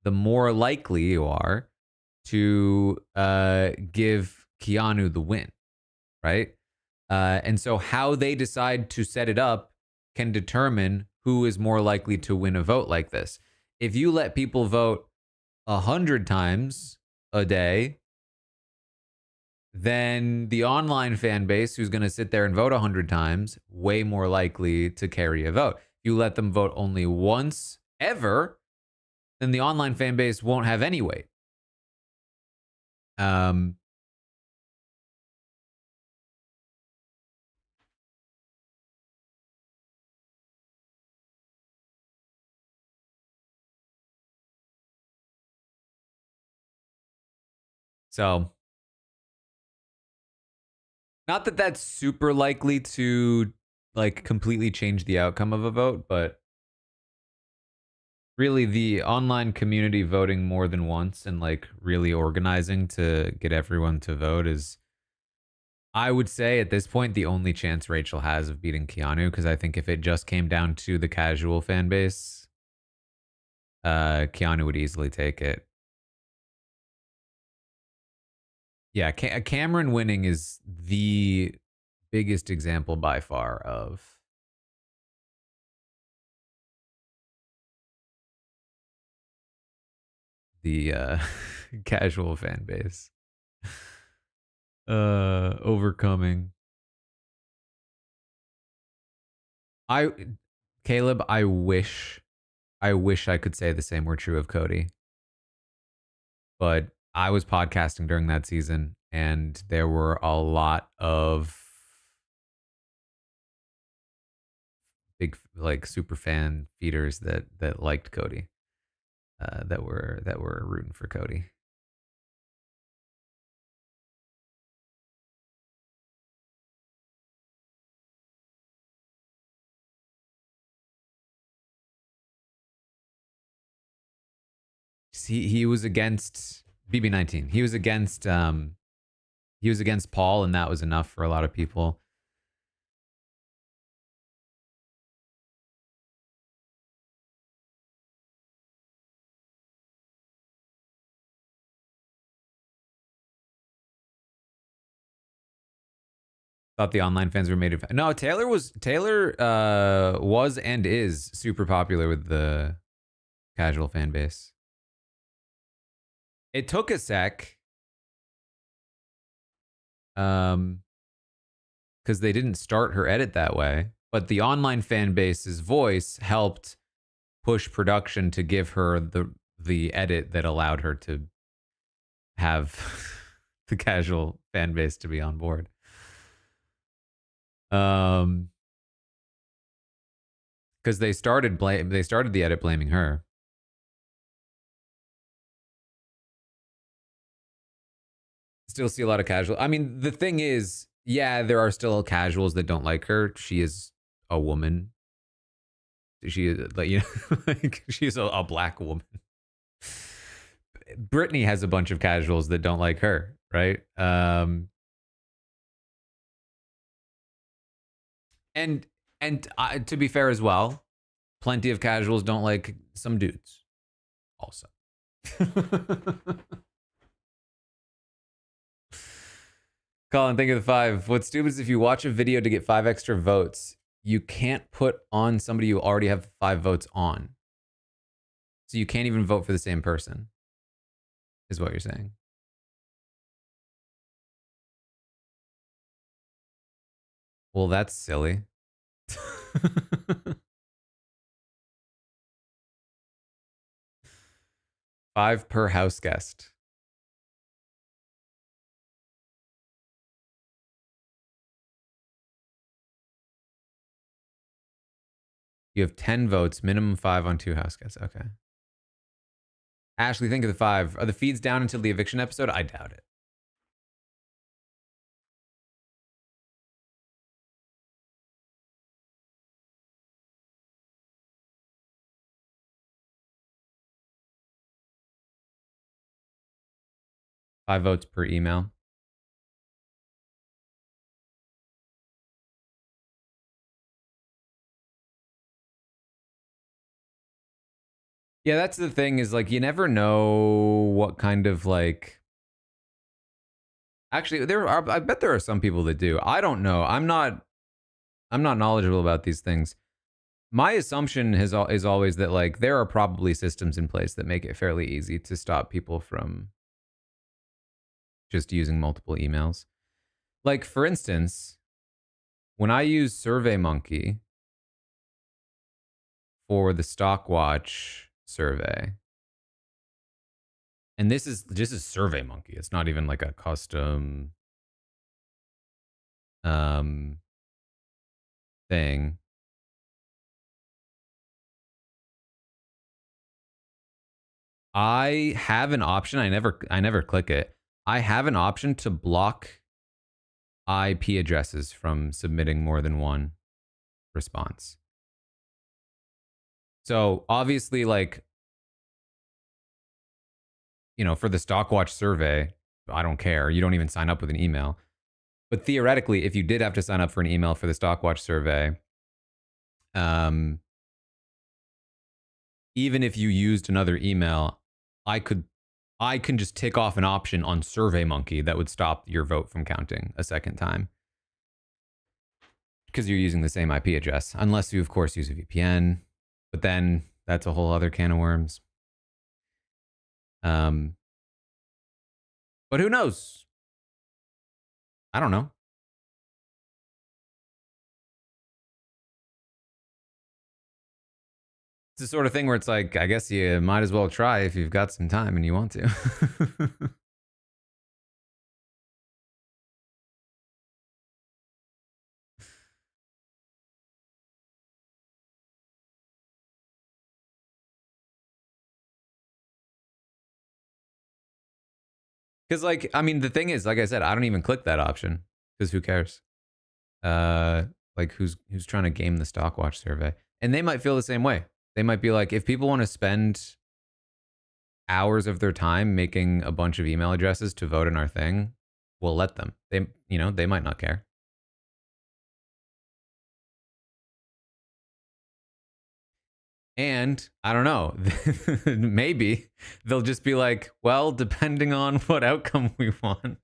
the more likely you are to give Keanu the win, right? And so how they decide to set it up can determine who is more likely to win a vote like this. If you let people vote 100 times a day, then the online fan base who's going to sit there and vote 100 times, way more likely to carry a vote. If you let them vote only once ever, then the online fan base won't have any weight. So, not that that's super likely to like completely change the outcome of a vote, but really the online community voting more than once and like really organizing to get everyone to vote is I would say at this point the only chance Rachel has of beating Keanu, because I think if it just came down to the casual fan base, Keanu would easily take it. Yeah, Cameron winning is the biggest example by far of the casual fan base overcoming. I Caleb, I wish I could say the same were true of Cody, but I was podcasting during that season and there were a lot of big like super fan feeders that liked Cody, that were rooting for Cody. He was against BB19. He was against Paul, and that was enough for a lot of people. Thought the online fans were made of. No, Taylor was and is super popular with the casual fan base. It took a sec, because they didn't start her edit that way, but the online fan base's voice helped push production to give her the edit that allowed her to have the casual fan base to be on board. Because they started the edit blaming her. Still see a lot of casual. I mean, the thing is, yeah, there are still casuals that don't like her. She is a woman. She is like, like she's a black woman. Britney has a bunch of casuals that don't like her, right? And to be fair as well, plenty of casuals don't like some dudes also. Colin, think of the 5. What's stupid is if you watch a video to get 5 extra votes, you can't put on somebody you already have 5 votes on. So you can't even vote for the same person, is what you're saying. Well, that's silly. 5 per house guest. You have 10 votes, minimum 5 on 2 house guests. Okay. Ashley, think of the 5. Are the feeds down until the eviction episode? I doubt it. Five votes per email. Yeah, that's the thing is like you never know what kind of like. Actually, I bet there are some people that do. I don't know. I'm not knowledgeable about these things. My assumption is always that like there are probably systems in place that make it fairly easy to stop people from just using multiple emails. Like for instance, when I use SurveyMonkey for the Stockwatch survey, and this is SurveyMonkey. It's not even like a custom thing. I have an option. I never click it. I have an option to block IP addresses from submitting more than one response. So obviously, like, for the Stockwatch survey, I don't care. You don't even sign up with an email. But theoretically, if you did have to sign up for an email for the Stockwatch survey, even if you used another email, I can just tick off an option on SurveyMonkey that would stop your vote from counting a second time because you're using the same IP address, unless you, of course, use a VPN. But then that's a whole other can of worms. But who knows? I don't know. It's the sort of thing where it's like, I guess you might as well try if you've got some time and you want to. Because, like, I mean, the thing is, like I said, I don't even click that option because who cares? Like, who's trying to game the Stockwatch survey? And they might feel the same way. They might be like, if people want to spend hours of their time making a bunch of email addresses to vote in our thing, we'll let them. They might not care. And I don't know, maybe they'll just be like, well, depending on what outcome we want,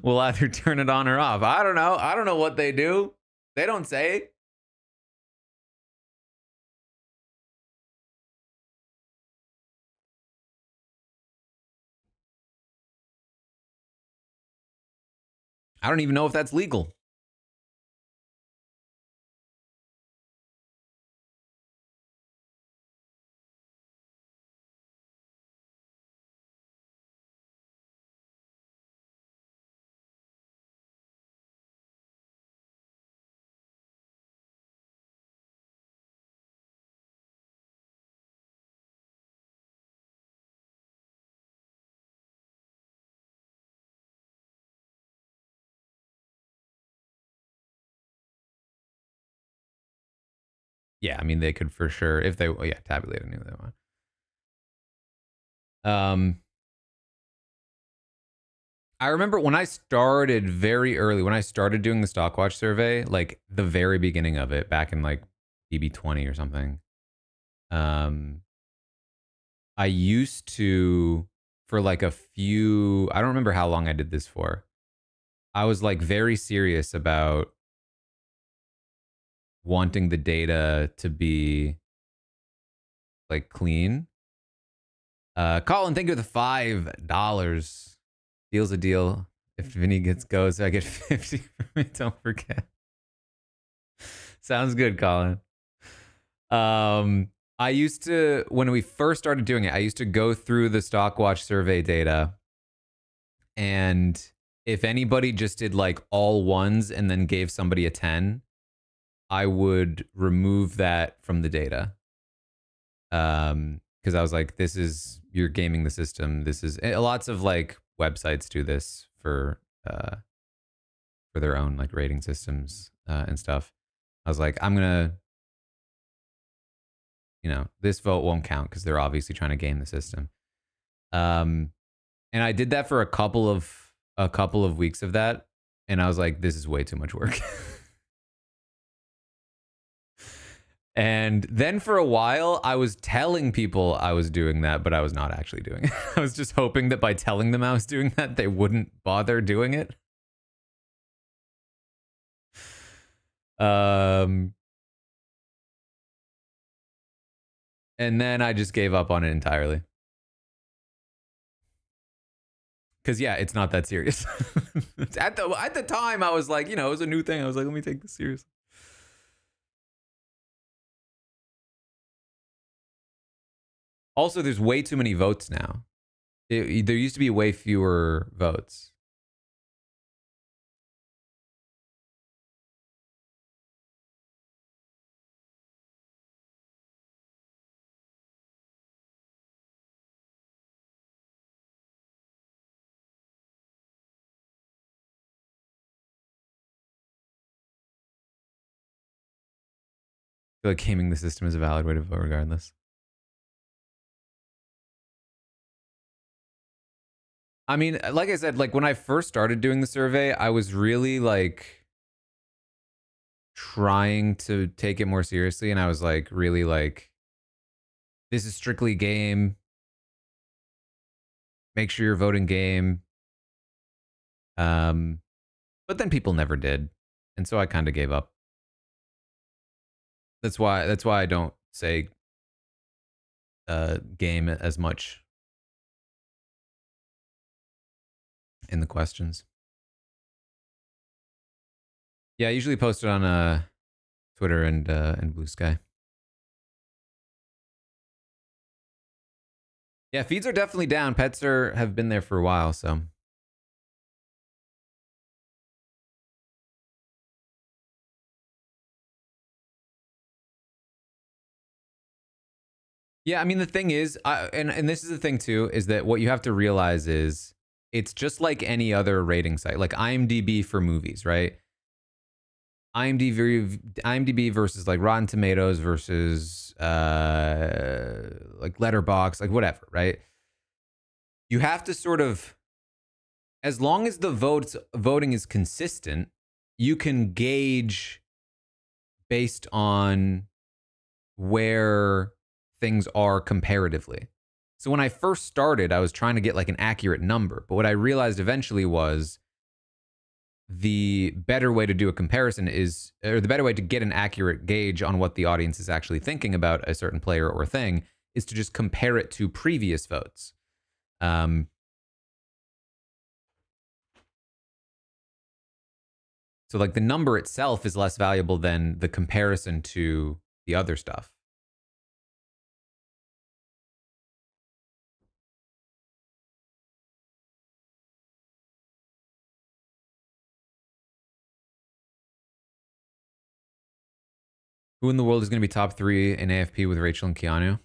we'll either turn it on or off. I don't know. I don't know what they do. They don't say. I don't even know if that's legal. Yeah, I mean, they could for sure if they, tabulate a new one. I remember when I started very early, when I started doing the Stockwatch survey, like the very beginning of it, back in like BB20 or something. I used to, for like a few, I don't remember how long I did this for. I was like very serious about wanting the data to be like clean. Colin, thank you for the $5. Deal's a deal. If Vinny goes, I get 50 from it. Don't forget. Sounds good, Colin. I used to, when we first started doing it, I used to go through the Stockwatch survey data, and if anybody just did like all ones and then gave somebody a 10, I would remove that from the data. Because I was like, this is, you're gaming the system. This is, lots of like websites do this for their own like rating systems and stuff. I was like, I'm gonna, this vote won't count because they're obviously trying to game the system. And I did that for a couple of weeks of that, and I was like, this is way too much work. And then for a while, I was telling people I was doing that, but I was not actually doing it. I was just hoping that by telling them I was doing that, they wouldn't bother doing it. And then I just gave up on it entirely. Because, yeah, it's not that serious. At the time, I was like, it was a new thing. I was like, let me take this seriously. Also, there's way too many votes now. There used to be way fewer votes. I feel like gaming the system is a valid way to vote regardless. I mean, like I said, like when I first started doing the survey, I was really like trying to take it more seriously, and I was like really like, this is strictly game. Make sure you're voting game. But then people never did, and so I kind of gave up. That's why I don't say game as much in the questions. Yeah, I usually post it on Twitter and Blue Sky. Yeah, feeds are definitely down. Pets have been there for a while, so. Yeah, I mean the thing is, and this is the thing too, is that what you have to realize is it's just like any other rating site, like IMDb for movies, right? IMDb versus like Rotten Tomatoes versus like Letterboxd, like whatever, right? You have to sort of, as long as the voting is consistent, you can gauge based on where things are comparatively. So when I first started, I was trying to get like an accurate number, but what I realized eventually was the better way to do a comparison is, or the better way to get an accurate gauge on what the audience is actually thinking about a certain player or thing, is to just compare it to previous votes. So like the number itself is less valuable than the comparison to the other stuff. Who in the world is going to be top 3 in AFP with Rachel and Keanu?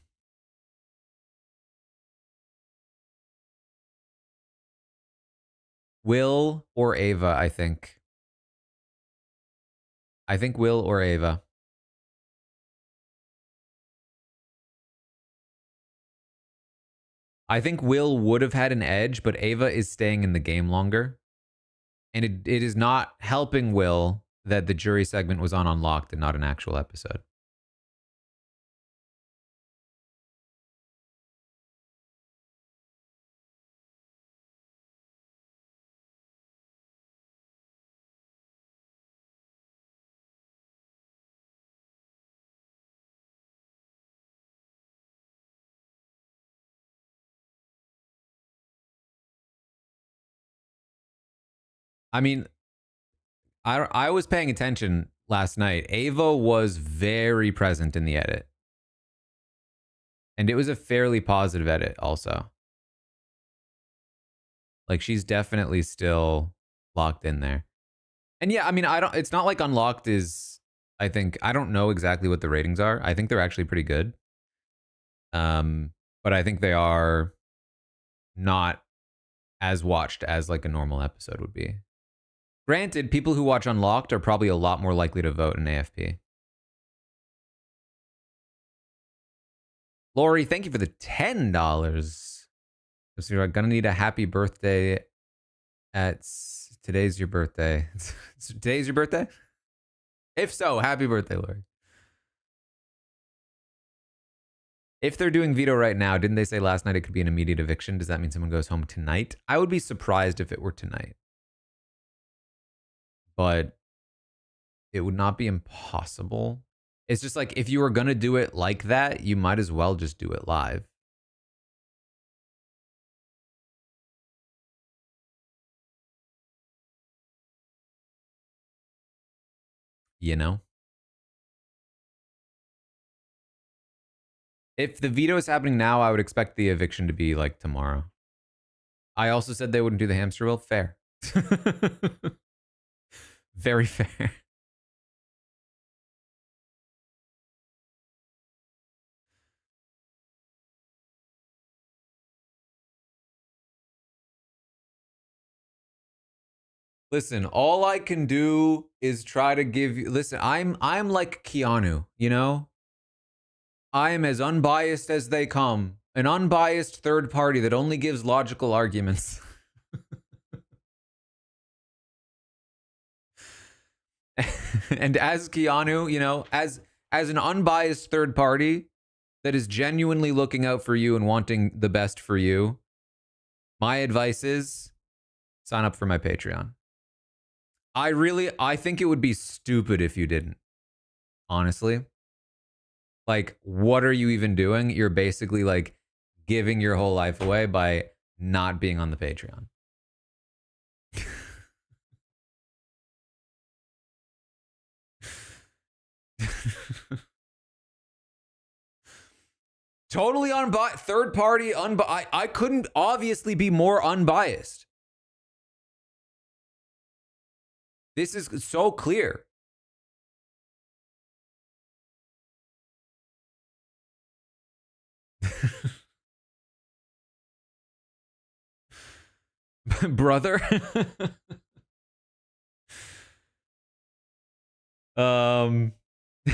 Will or Ava, I think. I think Will or Ava. I think Will would have had an edge, but Ava is staying in the game longer. And it is not helping Will that the jury segment was on Unlocked and not an actual episode. I mean, I was paying attention last night. Ava was very present in the edit. And it was a fairly positive edit also. Like she's definitely still locked in there. And yeah, I mean, it's not like Unlocked is, I don't know exactly what the ratings are. I think they're actually pretty good. But I think they are not as watched as like a normal episode would be. Granted, people who watch Unlocked are probably a lot more likely to vote in AFP. Lori, thank you for the $10. So you're gonna need a happy birthday at today's your birthday. Today's your birthday? If so, happy birthday, Lori. If they're doing veto right now, didn't they say last night it could be an immediate eviction? Does that mean someone goes home tonight? I would be surprised if it were tonight. But it would not be impossible. It's just like, if you were going to do it like that, you might as well just do it live. You know? If the veto is happening now, I would expect the eviction to be like tomorrow. I also said they wouldn't do the hamster wheel. Fair. Very fair. Listen, all I can do is try to give you. Listen, I'm like Keanu, you know? I am as unbiased as they come. An unbiased third party that only gives logical arguments. And as Keanu, you know, as an unbiased third party that is genuinely looking out for you and wanting the best for you, my advice is sign up for my Patreon. I think it would be stupid if you didn't. Honestly. Like, what are you even doing? You're basically like giving your whole life away by not being on the Patreon. Totally unbiased, third party, I couldn't obviously be more unbiased. This is so clear. Brother.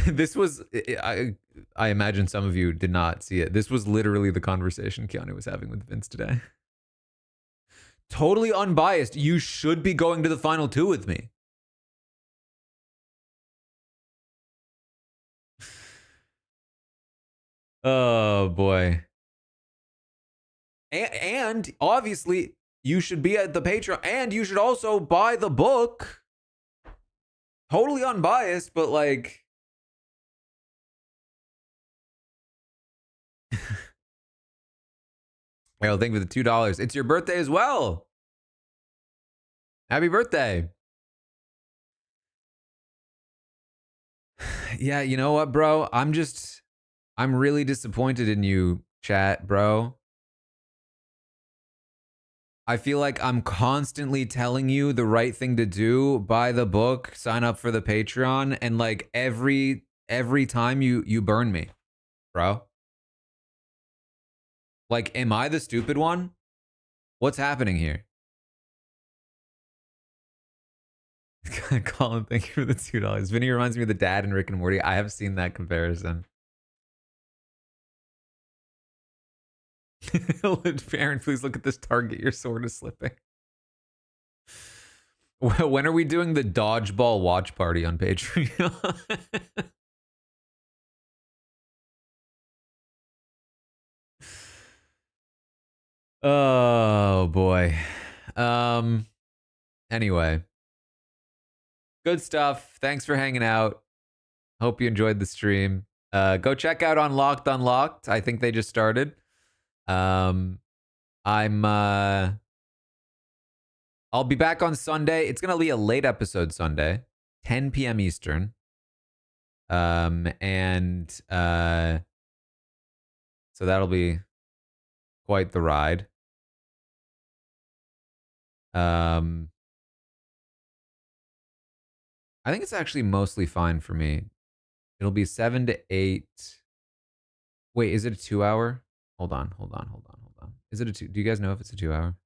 This was I imagine some of you did not see it. This was literally the conversation Keanu was having with Vince today. Totally unbiased. You should be going to the final two with me. Oh boy. And obviously you should be at the Patreon, and you should also buy the book. Totally unbiased, but like Well, thank you for the $2. It's your birthday as well. Happy birthday. Yeah, you know what, bro? I'm really disappointed in you, chat, bro. I feel like I'm constantly telling you the right thing to do. Buy the book, sign up for the Patreon, and like every time you burn me, bro. Like, am I the stupid one? What's happening here? Colin, thank you for the $2. Vinny reminds me of the dad in Rick and Morty. I have seen that comparison. Aaron, please look at this target. Your sword is slipping. When are we doing the dodgeball watch party on Patreon? Oh boy. Anyway. Good stuff. Thanks for hanging out. Hope you enjoyed the stream. Go check out Unlocked Unlocked. I think they just started. I'm I'll be back on Sunday. It's gonna be a late episode Sunday, 10 p.m. Eastern. And so that'll be quite the ride. I think it's actually mostly fine for me. It'll be 7 to 8. Wait, is it a 2-hour? Hold on. Is it a 2? Do you guys know if it's a 2-hour?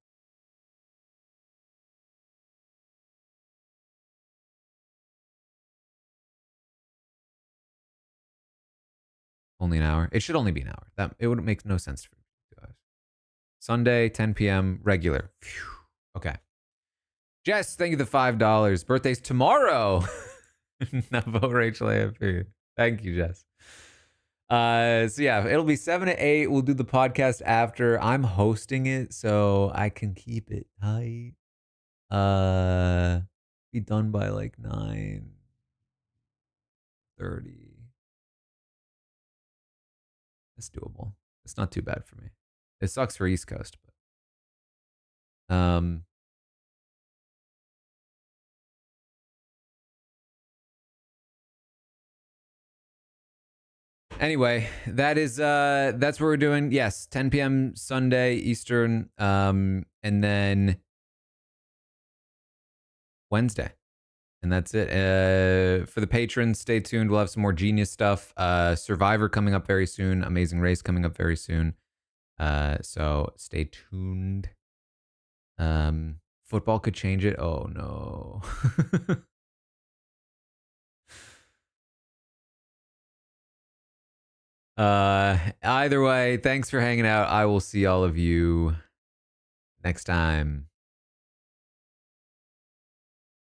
Only an hour. It should only be an hour. That it would make no sense for 2 hours. Sunday, 10 p.m. regular. Phew. Okay. Jess, thank you the $5. Birthday's tomorrow. Navo Rachel AFP. Thank you, Jess. So yeah, it'll be 7 to 8. We'll do the podcast after. I'm hosting it, so I can keep it tight. Be done by like 9:30. It's doable. It's not too bad for me. It sucks for East Coast, but anyway, that's what we're doing. Yes, 10 p.m. Sunday Eastern, and then Wednesday. And that's it. For the patrons, stay tuned. We'll have some more genius stuff. Survivor coming up very soon. Amazing Race coming up very soon. So stay tuned. Football could change it. Oh no. Either way, thanks for hanging out. I will see all of you next time.